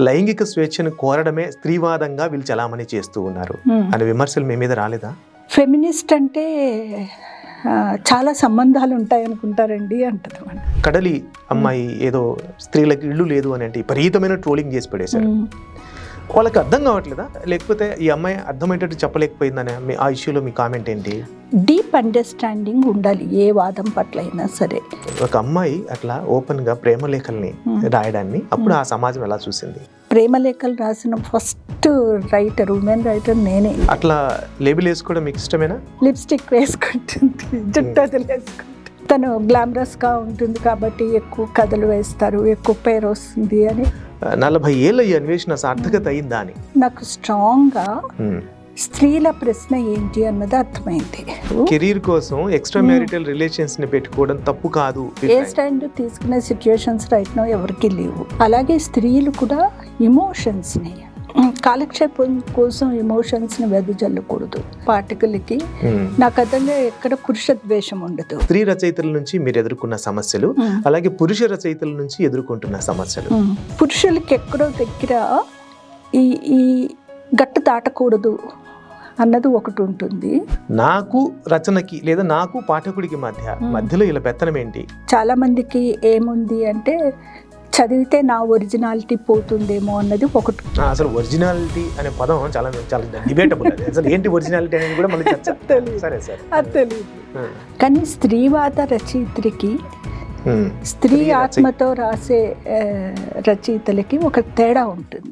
లైంగిక స్వేచ్ఛను కోరడమే స్త్రీవాదంగా వీళ్ళు చలామణి చేస్తూ ఉన్నారు అనే విమర్శలు మీ మీద రాలేదా? ఫెమినిస్ట్ అంటే చాలా సంబంధాలు ఉంటాయనుకుంటారండి అంటారు. కడలి అమ్మాయి ఏదో స్త్రీలకు ఇల్లు లేదు అని అంటే విపరీతమైన ట్రోలింగ్ చేసి పడేశారు. వాళ్ళకి అర్థం కావట్లేదా, లేకపోతే ఈ అమ్మాయి అర్థమయ్యేటట్టు చెప్పలేకపోయిందని ఆ ఇష్యూలో మీ కామెంట్ ఏంటి? డీప్ అండర్స్టాండింగ్ ఉండాలి ఏ వాదం పట్ల అయినా సరే. ఒక అమ్మాయి అట్లా ఓపెన్ గా ప్రేమ లేఖల్ని రాయడాన్ని అప్పుడు ఆ సమాజం ఎలా చూసింది? ప్రేమ లేఖలు రాసిన ఫస్ట్ రైటర్, ఉమెన్ రైటర్ నేనే. అట్లా లేబుల్ వేసుకోవడం మీకు ఇష్టమేనా? లిప్స్టిక్ వేసుకుంటుంది, జుట్టు వదిలేసుకుంటుంది. తను గ్లామరస్గా ఉంటుంది కాబట్టి ఎక్కువ కథలు వేస్తారు, ఎక్కువ పేరు వస్తుంది అని. 40 ఏళ్ళ ఈ అన్వేషణ సార్థకత అయిందా అని నాకు స్ట్రాంగ్గా స్త్రీల ప్రశ్న ఏంటి అన్నది అర్థమైంది. కెరీర్ కోసం ఎక్స్ట్రా మ్యారిటల్ రిలేషన్స్ ని పెట్టుకోవడం తప్పు కాదు. ఏ స్టాండ్ తీసుకునే సిచ్యుయేషన్స్ రైట్ నో ఎవరికి లేవు. అలాగే స్త్రీలు కూడా ఎమోషన్స్ని కాలక్షేపం కోసం ఎమోషన్స్ని వెదజల్లకూడదు. పాఠకులకి నా కథలో ఎక్కడ పురుష ద్వేషం ఉండదు. స్త్రీ రచయితల నుంచి మీరు ఎదుర్కొన్న సమస్యలు, అలాగే పురుష రచయితల నుంచి ఎదుర్కొంటున్న సమస్యలు. పురుషులకి ఎక్కడో దగ్గర ఈ గట్టు దాటకూడదు అన్నది ఒకటి ఉంటుంది. నాకు రచనకి లేదా నాకు పాఠకుడికి మధ్యలో ఇలా పెత్తనం ఏంటి? చాలా మందికి ఏముంది అంటే చదివితే నా ఒరిజినాలిటీ పోతుందేమో అన్నది ఒకటి. అసలు ఒరిజినాలిటీ అనే పదం చాలా చాలా డిబేటబుల్. అసలు ఏంటి ఒరిజినాలిటీ అనేది కూడా మనకి అది తెలియదు. కానీ స్త్రీవాద రచయిత్రికి, స్త్రీ ఆత్మతో రాసే రచయితలకి ఒక తేడా ఉంటుంది.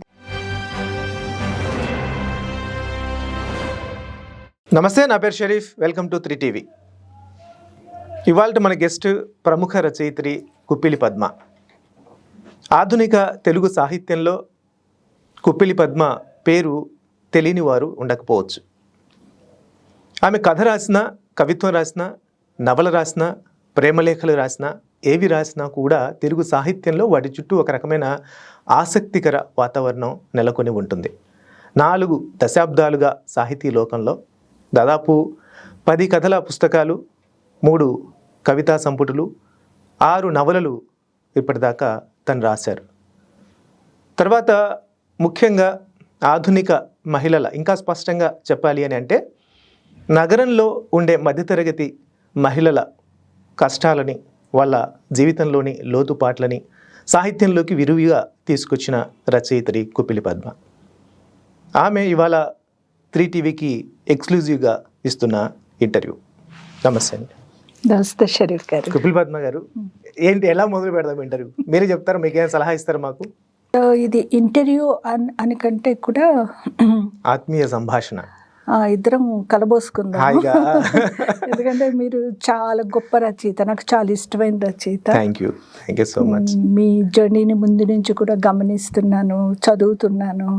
నమస్తే, నా పేరు షరీఫ్. Welcome to 3TV. ఇవాళ మన గెస్ట్ ప్రముఖ రచయిత్రి కుప్పిలి పద్మ. ఆధునిక తెలుగు సాహిత్యంలో కుప్పిలి పద్మ పేరు తెలియని వారు ఉండకపోవచ్చు. ఆమె కథ రాసిన, కవిత్వం రాసిన, నవల రాసిన, ప్రేమలేఖలు రాసిన, ఏవి రాసినా కూడా తెలుగు సాహిత్యంలో వాటి చుట్టూ ఒక రకమైన ఆసక్తికర వాతావరణం నెలకొని ఉంటుంది. 4 దశాబ్దాలుగా సాహితీ లోకంలో దాదాపు 10 కథల పుస్తకాలు, 3 కవితా సంపుటులు, 6 నవలలు ఇప్పటిదాకా తను రాశారు. తర్వాత ముఖ్యంగా ఆధునిక మహిళల, ఇంకా స్పష్టంగా చెప్పాలి అని అంటే నగరంలో ఉండే మధ్యతరగతి మహిళల కష్టాలని, వాళ్ళ జీవితంలోని లోతుపాట్లని సాహిత్యంలోకి విరివిగా తీసుకొచ్చిన రచయిత్రి కుప్పిలి పద్మ. ఆమె ఇవాళ 3TVకి ఎక్స్క్లూజివ్గా ఇస్తున్న ఇంటర్వ్యూ. నమస్తే అండి. నమస్తే షరీఫ్ గారు. కుప్పిలి పద్మ గారు, ఏంటి, ఎలా మొదలు పెడదాం ఇంటర్వ్యూ? మీరే చెప్తారు, మీకేం సలహా ఇస్తారు మాకు? ఇది ఇంటర్వ్యూ అని కంటే కూడా ఆత్మీయ సంభాషణ. ఇద్దరం కలబోసుకుందాం. ఎందుకంటే మీరు చాలా గొప్ప రచయిత, నాకు చాలా ఇష్టమైన రచయిత. Thank you so much. మీ జర్నీని ముందు నుంచి కూడా గమనిస్తున్నాను, చదువుతున్నాను.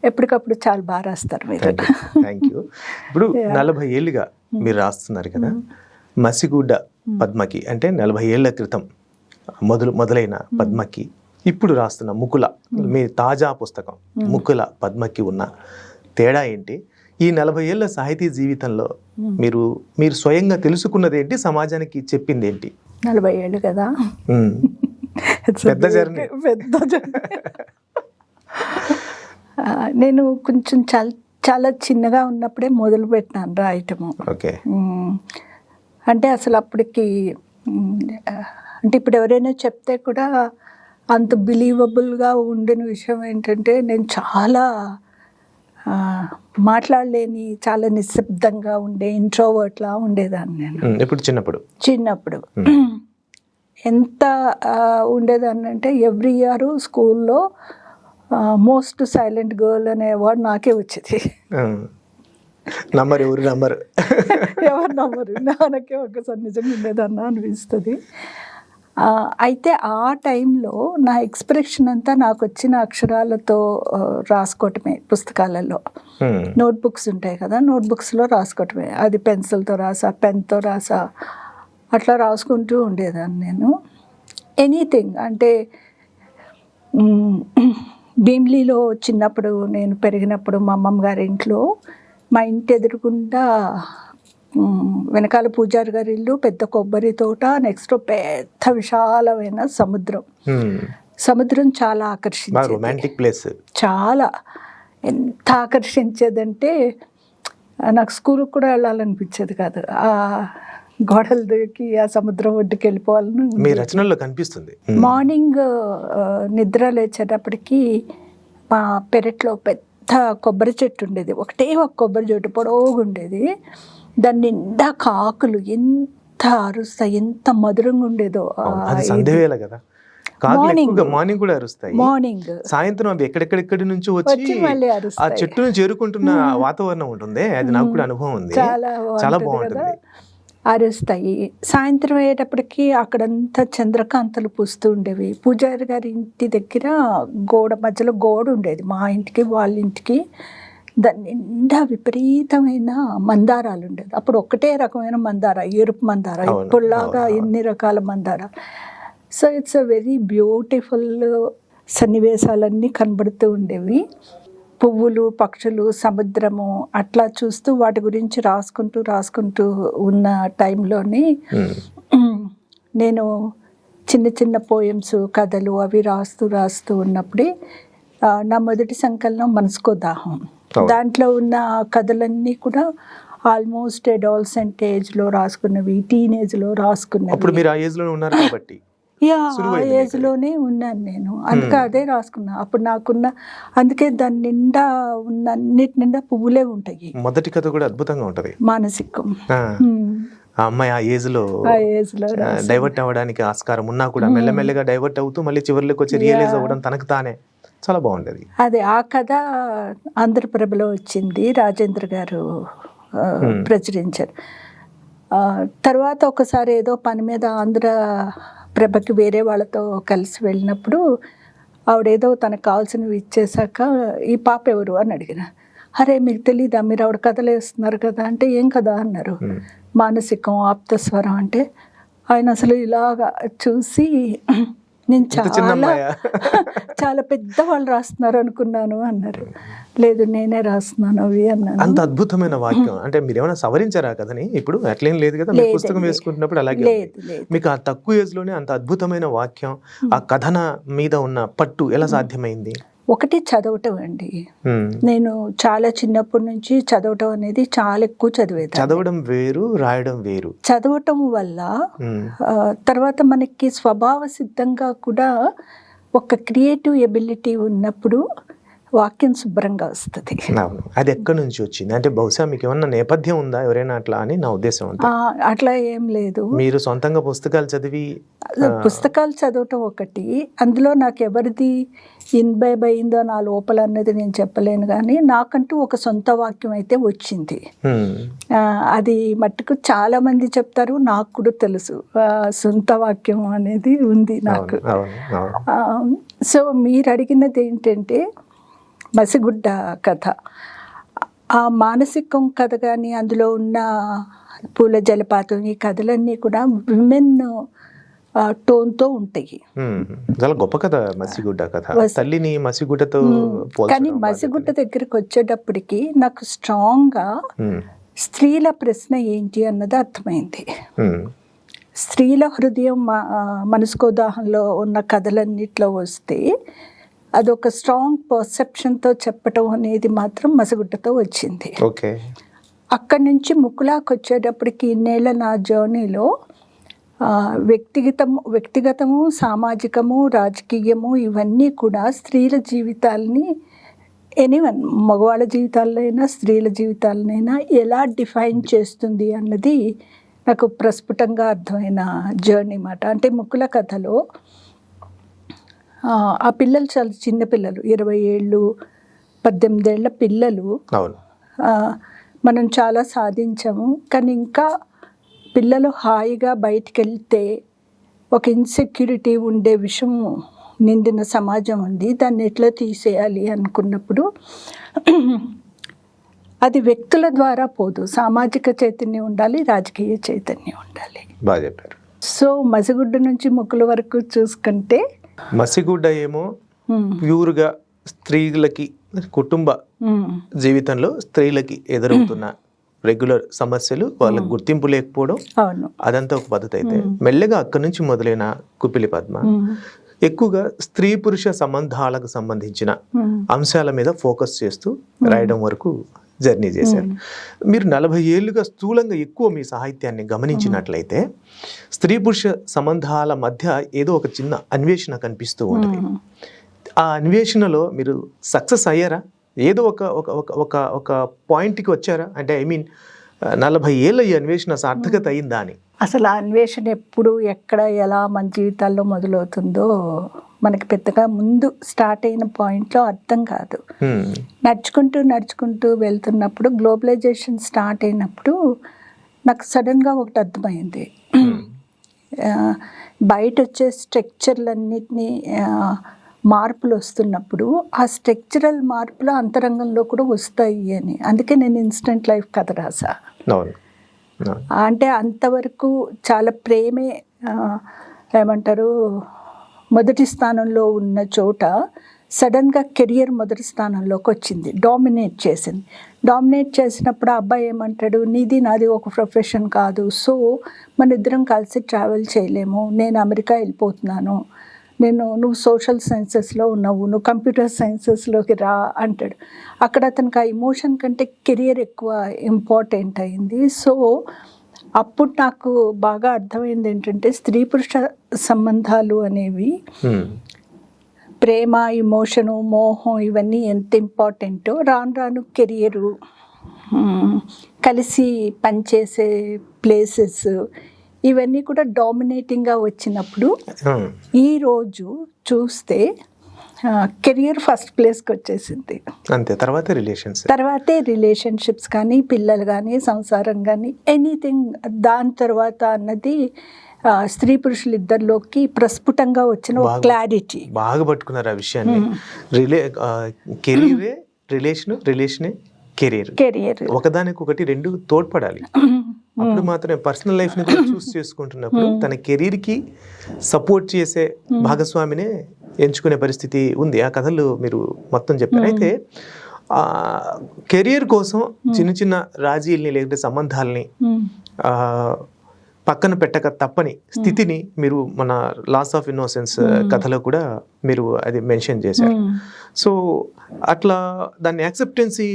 ఎప్పటికప్పుడు చాలా బాగా రాస్తారు మీరు. Thank you. ఇప్పుడు 40 ఏళ్ళుగా మీరు రాస్తున్నారు కదా. మసిగుడ్డ పద్మకి అంటే 40 ఏళ్ల క్రితం మొదలైన పద్మకి ఇప్పుడు రాస్తున్న ముకుల, మీ తాజా పుస్తకం ముకుల పద్మకి ఉన్న తేడా ఏంటి? ఈ 40 ఏళ్ల సాహితీ జీవితంలో మీరు స్వయంగా తెలుసుకున్నది ఏంటి, సమాజానికి చెప్పింది ఏంటి? 40 ఏళ్ళు కదా, పెద్ద జర్నీ. నేను కొంచెం చాలా చిన్నగా ఉన్నప్పుడే మొదలు పెట్టినాను రాయటము. ఓకే. అంటే అసలు అప్పటికి అంటే ఇప్పుడు ఎవరైనా చెప్తే కూడా అంత బిలీవబుల్గా ఉండిన విషయం ఏంటంటే నేను చాలా మాట్లాడలేని, చాలా నిశ్శబ్దంగా ఉండే ఇంట్రోవర్ట్లా ఉండేదాన్ని నేను. ఇప్పుడు చిన్నప్పుడు ఎంత ఉండేదాన్ని అంటే ఎవ్రీ ఇయర్ స్కూల్లో మోస్ట్ సైలెంట్ గర్ల్ అనే అవార్డు నాకే వచ్చేది. ఎవరు నమ్మరు, నాకే ఒకసారి నిజంగా ఉండేదన్నా అనిపిస్తుంది. అయితే ఆ టైంలో నా ఎక్స్ప్రెషన్ అంతా నాకు వచ్చిన అక్షరాలతో రాసుకోవటమే. పుస్తకాలలో నోట్బుక్స్ ఉంటాయి కదా, నోట్బుక్స్లో రాసుకోవటమే. అది పెన్సిల్తో రాసా, పెన్తో రాసా, అట్లా రాసుకుంటూ ఉండేదాన్ని నేను. ఎనీథింగ్ అంటే భీమ్లీలో చిన్నప్పుడు నేను పెరిగినప్పుడు మా అమ్మమ్మ గారి ఇంట్లో, మా ఇంటి ఎదురుకుండా వెనకాల పూజారి గారి ఇల్లు, పెద్ద కొబ్బరి తోట, నెక్స్ట్ పెద్ద విశాలమైన సముద్రం. సముద్రం చాలా బాగా ఆకర్షించేది, రొమాంటిక్ ప్లేస్. చాలా ఎంత ఆకర్షించేదంటే నాకు స్కూల్కి కూడా వెళ్ళాలనిపించేది కాదు. ఆ గోడలు దూకి ఆ సముద్రం ఒడ్డుకి వెళ్ళిపోవాలని. మీ రచనల్లో కనిపిస్తుంది. మార్నింగ్ నిద్ర లేచేటప్పటికి మా పెరట్లో పెద్ద కొబ్బరి చెట్టు ఉండేది, ఒకటే ఒక కొబ్బరి చెట్టు పొడవుగా ఉండేది. దాని నిండా కాకులు ఎంత అరుస్తాయి, ఎంత మధురంగా ఉండేదో. సందేవేల కదా, మార్నింగ్ కూడా అరుస్తాయి, మార్నింగ్ సాయంత్రం అవి ఎక్కడెక్కడి నుంచి వచ్చి మళ్ళీ ఆ అరుస్తాయి. చెట్టును చేరుకుంటున్న వాతావరణం ఉంటుంది. అది నాకు కూడా అనుభవం ఉంది, చాలా బాగుంటుంది. అరుస్తాయి. సాయంత్రం అయ్యేటప్పటికి అక్కడంతా చంద్రకాంతలు పూస్తూ ఉండేవి. పూజారి గారి ఇంటి దగ్గర మధ్యలో గోడ ఉండేది, మా ఇంటికి వాళ్ళ ఇంటికి. దాని నిండా విపరీతమైన మందారాలు ఉండేది. అప్పుడు ఒకటే రకమైన మందార, ఎరుపు మందార, ఇప్పుడులాగా ఎన్ని రకాల మందార. So it's a very beautiful సన్నివేశాలన్నీ కనబడుతూ ఉండేవి. పువ్వులు, పక్షులు, సముద్రము అట్లా చూస్తూ వాటి గురించి రాసుకుంటూ ఉన్న టైంలోని నేను చిన్న చిన్న పోయమ్స్, కథలు అవి రాస్తూ ఉన్నప్పుడే నా మొదటి సంకలనం మనసుకో దాహం. దాంట్లో ఉన్న కథలన్నీ కూడా ఆల్మోస్ట్ అడాలసెంట్ ఏజ్లో రాసుకున్నవి, టీనేజ్లో రాసుకున్నవి. అప్పుడు మీరు ఆ ఏజ్లో ఉన్నారు కాబట్టి ఆ ఏజ్లోనే ఉన్నాను నేను, అందుకే అదే రాసుకున్నా. అప్పుడు నాకున్న, అందుకే దాని నిండా ఉన్న అన్నిటి నిండా పువ్వులే ఉంటాయి. మొదటి కథ కూడా అద్భుతంగా ఉంటది, మానసికం. ఆ అమ్మాయి ఆ ఏజ్ లో డైవర్ట్ అవ్వడానికి ఆస్కారం ఉన్నా కూడా మెల్లమెల్లగా డైవర్ట్ అవుతూ మళ్ళీ చివరిలోకి వచ్చి రియలైజ్ అవ్వడం తనకు తానే, చాలా బాగుండేది. అదే ఆ కథ ఆంధ్రప్రభలో వచ్చింది, రాజేంద్ర గారు ప్రచురించారు. తర్వాత ఒకసారి ఏదో పని మీద ఆంధ్రప్రభకి వేరే వాళ్ళతో కలిసి వెళ్ళినప్పుడు ఆవిడేదో తనకు కావాల్సినవి ఇచ్చేసాక ఈ పాప ఎవరు అని అడిగిన. అరే మీకు తెలీదా, మీరు ఆవిడ కథలు వేస్తున్నారు కదా అంటే, ఏం కదా అన్నారు. మానసికం, ఆప్తస్వరం అంటే. ఆయన అసలు ఇలాగా చూసి, నేను చాలా పెద్ద వాళ్ళు రాస్తున్నారు అనుకున్నాను అన్నారు. లేదు నేనే రాస్తున్నాను అవి అన్నాను. అంత అద్భుతమైన వాక్యం అంటే మీరు ఏమైనా సవరించారా కథని? ఇప్పుడు అట్లేం లేదు కదా, మీరు పుస్తకం వేసుకుంటున్నప్పుడు అలాగే మీకు ఆ తక్కువ ఏజ్ లోనే అంత అద్భుతమైన వాక్యం, ఆ కథన మీద ఉన్న పట్టు ఎలా సాధ్యమైంది? ఒకటి చదవటం అండి. నేను చాలా చిన్నప్పటి నుంచి చదవటం అనేది చాలా ఎక్కువ చదివేది. చదవడం వేరు, రాయడం వేరు. చదవటం వల్ల తర్వాత మనకి స్వభావ సిద్ధంగా కూడా ఒక క్రియేటివ్ ఎబిలిటీ ఉన్నప్పుడు వాక్యం శుభ్రంగా వస్తుంది. అది ఎక్కడి నుంచి వచ్చింది అంటే, బహుశా మీకు ఏమన్నా నేపథ్యం ఉందా ఎవరైనా అట్లా అని నా ఉద్దేశం. అట్లా ఏం లేదు, మీరు సొంతంగా పుస్తకాలు చదవటం ఒకటి. అందులో నాకు ఎవరిది ఇన్బైబ్ అయిందో నా లోపల అన్నది నేను చెప్పలేను, కానీ నాకంటూ ఒక సొంత వాక్యం అయితే వచ్చింది. అది మట్టుకు చాలా మంది చెప్తారు, నాకు కూడా తెలుసు సొంత వాక్యం అనేది ఉంది నాకు. సో మీరు అడిగినది ఏంటంటే మసిగుడ్డ కథ, ఆ మానసికం కథ కానీ అందులో ఉన్న పూల జలపాతం, ఈ కథలన్నీ కూడా విమెన్ టోన్తో ఉంటాయి. చాలా గొప్ప కథ మసిగుడ్డ కథ. తల్లిని మసిగుడ్డతో, కానీ మసిగుడ్డ దగ్గరికి వచ్చేటప్పటికి నాకు స్ట్రాంగ్గా స్త్రీల ప్రశ్న ఏంటి అన్నది అర్థమైంది. స్త్రీల హృదయం మనసుకోదాహంలో ఉన్న కథలన్నిట్లో వస్తే అదొక స్ట్రాంగ్ పర్సెప్షన్తో చెప్పటం అనేది మాత్రం మసిగుడ్డతో వచ్చింది. అక్కడి నుంచి ముక్కులాకు వచ్చేటప్పటికి ఇన్నేళ్ల నా జర్నీలో వ్యక్తిగతము, సామాజికము, రాజకీయము ఇవన్నీ కూడా స్త్రీల జీవితాలని, ఎనీవన్ మగవాళ్ళ జీవితాలైనా స్త్రీల జీవితాలనైనా ఎలా డిఫైన్ చేస్తుంది అన్నది నాకు ప్రస్ఫుటంగా అర్థమైన జర్నీ మాట. అంటే ముక్కుల కథలో ఆ పిల్లలు చాలా చిన్న పిల్లలు, 20 ఏళ్ళు 18 ఏళ్ల పిల్లలు. మనం చాలా సాధించాము, కానీ ఇంకా పిల్లలు హాయిగా బయటికి వెళ్తే ఒక ఇన్సెక్యూరిటీ ఉండే విషయం నిండిన సమాజం ఉంది, దాన్ని ఎట్లా తీసేయాలి అనుకున్నప్పుడు అది వ్యక్తుల ద్వారా పోదు, సామాజిక చైతన్యం ఉండాలి, రాజకీయ చైతన్యం ఉండాలి. బాగా చెప్పారు. సో మసిగుడ్డ నుంచి ముక్కుల వరకు చూసుకుంటే, మసిగుడ్డ ఏమో ప్యూర్గా స్త్రీలకి, కుటుంబ జీవితంలో స్త్రీలకి ఎదురవుతున్న రెగ్యులర్ సమస్యలు, వాళ్ళకి గుర్తింపు లేకపోవడం, అదంతా ఒక పద్ధతి అయితే, మెల్లగా అక్కడి నుంచి మొదలైన కుపిలి పద్మ ఎక్కువగా స్త్రీ పురుష సంబంధాలకు సంబంధించిన అంశాల మీద ఫోకస్ చేస్తూ రాయడం వరకు జర్నీ చేశారు. మీరు 40 ఏళ్ళుగా స్థూలంగా ఎక్కువ మీ సాహిత్యాన్ని గమనించినట్లయితే స్త్రీ పురుష సంబంధాల మధ్య ఏదో ఒక చిన్న అన్వేషణ కనిపిస్తూ ఉంటుంది. ఆ అన్వేషణలో మీరు సక్సెస్ అయ్యారా? ఏదో ఒక ఒక ఒక ఒక ఒక పాయింట్కి వచ్చారా? అంటే 40 ఏళ్ళ ఈ అన్వేషణ సార్థకత అయిందా అని. అసలు ఆ అన్వేషణ ఎప్పుడు ఎక్కడ ఎలా మన జీవితాల్లో మొదలవుతుందో మనకి పెద్దగా ముందు స్టార్ట్ అయిన పాయింట్లో అర్థం కాదు. నడుచుకుంటూ వెళ్తున్నప్పుడు గ్లోబలైజేషన్ స్టార్ట్ అయినప్పుడు నాకు సడన్గా ఒకటి అర్థమైంది. బయట వచ్చే స్ట్రక్చర్లన్నిటినీ మార్పులు వస్తున్నప్పుడు ఆ స్ట్రక్చరల్ మార్పులు అంతరంగంలో కూడా వస్తాయి అని. అందుకే నేను ఇన్స్టెంట్ లైఫ్ కథ రాసా. అంటే అంతవరకు చాలా ప్రేమే ఏమంటారు మొదటి స్థానంలో ఉన్న చోట సడన్గా కెరియర్ మొదటి స్థానంలోకి వచ్చింది, డామినేట్ చేసినప్పుడు ఆ అబ్బాయి ఏమంటాడు, నీది నాది ఒక ప్రొఫెషన్ కాదు, సో మన ఇద్దరం కలిసి ట్రావెల్ చేయలేము, నేను అమెరికా వెళ్ళిపోతున్నాను, నువ్వు సోషల్ సైన్సెస్లో ఉన్నావు, నువ్వు కంప్యూటర్ సైన్సెస్లోకి రా అంటాడు. అక్కడ అతనికి ఆ ఎమోషన్ కంటే కెరియర్ ఎక్కువ ఇంపార్టెంట్ అయింది. సో అప్పుడు నాకు బాగా అర్థమైంది ఏంటంటే స్త్రీ పురుష సంబంధాలు అనేవి ప్రేమ, ఇమోషను, మోహం ఇవన్నీ ఎంత ఇంపార్టెంటో రాను కెరియరు, కలిసి పనిచేసే ప్లేసెస్ ఇవన్నీ కూడా డామినేటింగ్గా వచ్చినప్పుడు ఈరోజు చూస్తే కెరియర్ ఫస్ట్ ప్లేస్కి వచ్చేసింది. అంతే, తర్వాతే రిలేషన్షిప్స్ కానీ, పిల్లలు కానీ, సంసారం కానీ, ఎనీథింగ్ దాని తర్వాత అన్నది స్త్రీ పురుషులు ఇద్దరిలోకి ప్రస్ఫుటంగా వచ్చిన ఒక క్లారిటీ. బాగా పట్టుకున్నారు ఆ విషయాన్ని. రిలేషనే కెరియర్ ఒకదానికొకటి రెండు తోడ్పడాలి. అప్పుడు మాత్రమే పర్సనల్ లైఫ్ ని కూడా చూస్ చేసుకుంటున్నప్పుడు తన కెరీర్ కి సపోర్ట్ చేసే భాగస్వామినే ఎంచుకునే పరిస్థితి ఉంది. ఆ కథలు మీరు మొత్తం చెప్పారు. అయితే కెరీర్ కోసం చిన్న రాజీల్ని లేకపోతే సంబంధాలని పక్కన పెట్టక తప్పని స్థితిని మీరు మన లాస్ ఆఫ్ ఇన్నోసెన్స్ కథలో కూడా మీరు అది మెన్షన్ చేశారు. సో అట్లా దాన్ని యాక్సెప్టెన్సీ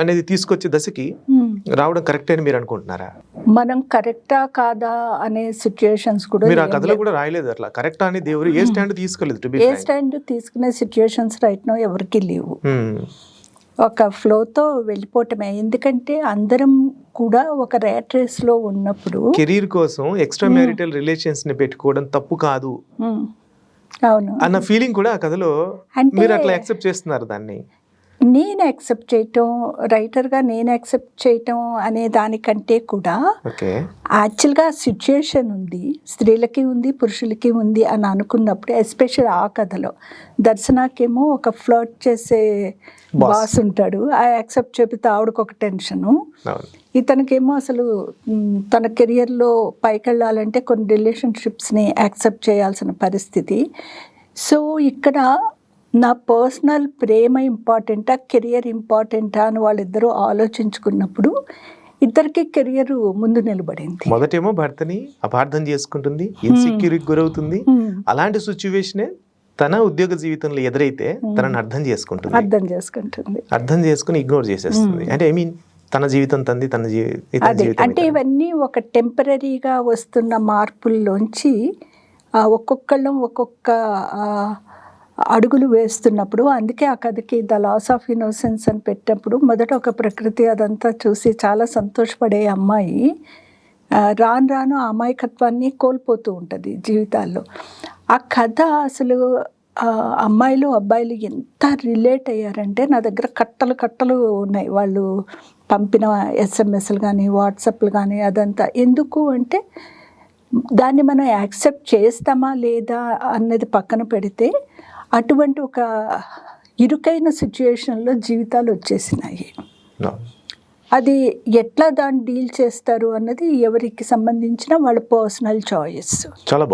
అనేది తీసుకొచ్చే దశకి రావడం కరెక్ట్ అని మీరు అనుకుంటున్నారా? మనం కరెక్టా కాదా అనే సిచ్యుయేషన్స్ కూడా మీరు ఆ కథలో కూడా రాయలేదు. అట్లా కరెక్టా అనేది ఎవరు ఏ స్టాండ్ తీసుకోలేదు. ఏ స్టాండ్ తీసుకునే సిచ్యుయేషన్స్ రైట్ నౌ ఎవరికి లేవు. ఒక ఫ్లోతో వెళ్ళిపోవటమే. ఎందుకంటే అందరం కూడా ఒక రేట్ రేస్లో ఉన్నప్పుడు కెరీర్ కోసం ఎక్స్ట్రా మ్యారిటల్ రిలేషన్స్ ని పెట్టుకోవడం తప్పు కాదు అవును అన్న ఫీలింగ్ కూడా ఆ కథలో మీరు అట్లా యాక్సెప్ట్ చేస్తున్నారు. దాన్ని నేను యాక్సెప్ట్ చేయటం, రైటర్గా నేను యాక్సెప్ట్ చేయటం అనే దానికంటే కూడా యాక్చువల్గా సిచ్యుయేషన్ ఉంది, స్త్రీలకి ఉంది, పురుషులకి ఉంది అని అనుకున్నప్పుడు, ఎస్పెషల్ ఆ కథలో దర్శనాకేమో ఒక ఫ్లర్ట్ చేసే బాస్ ఉంటాడు, ఆ యాక్సెప్ట్ చెబితే ఆవిడకు ఒక టెన్షను, ఇతనికేమో అసలు తన కెరియర్లో పైకి వెళ్ళాలంటే కొన్ని రిలేషన్షిప్స్ని యాక్సెప్ట్ చేయాల్సిన పరిస్థితి. సో ఇక్కడ నా పర్సనల్ ప్రేమ ఇంపార్టెంటా, కెరియర్ ఇంపార్టెంటా అని వాళ్ళిద్దరూ ఆలోచించుకున్నప్పుడు ఇద్దరికి కెరియర్ ముందు నిలబడింది. మొదటేమో భర్తని అపార్థం చేసుకుంటుంది, ఇన్సెక్యూరిటీకి గురవుతుంది. అలాంటి సిచ్యువేషనే తన ఉద్యోగ జీవితంలో ఎదురైతే తనని అర్థం చేసుకుని ఇగ్నోర్ చేసేస్తుంది. అంటే తన జీవితం తంది, తన జీవితం. అంటే ఇవన్నీ ఒక టెంపరీగా వస్తున్న మార్పుల్లోంచి ఒక్కొక్కళ్ళం ఒక్కొక్క అడుగులు వేస్తున్నప్పుడు, అందుకే ఆ కథకి ద లాస్ ఆఫ్ ఇన్నోసెన్స్ అని పెట్టినప్పుడు మొదట ఒక ప్రకృతి అదంతా చూసి చాలా సంతోషపడే అమ్మాయి రాను అమాయకత్వాన్ని కోల్పోతూ ఉంటుంది జీవితాల్లో. ఆ కథ అసలు అమ్మాయిలు అబ్బాయిలు ఎంత రిలేట్ అయ్యారంటే నా దగ్గర కట్టలు ఉన్నాయి వాళ్ళు పంపిన ఎస్ఎంఎస్లు కానీ వాట్సాప్లు కానీ. అదంతా ఎందుకు అంటే దాన్ని మనం యాక్సెప్ట్ చేస్తామా లేదా అన్నది పక్కన పెడితే అటువంటి ఒక ఇరుకైన సిచ్యుయేషన్లో జీవితాలు వచ్చేసినాయి. అది ఎట్లా దాన్ని డీల్ చేస్తారు అన్నది ఎవరికి సంబంధించిన వాళ్ళ పర్సనల్ చాయిస్. చాలా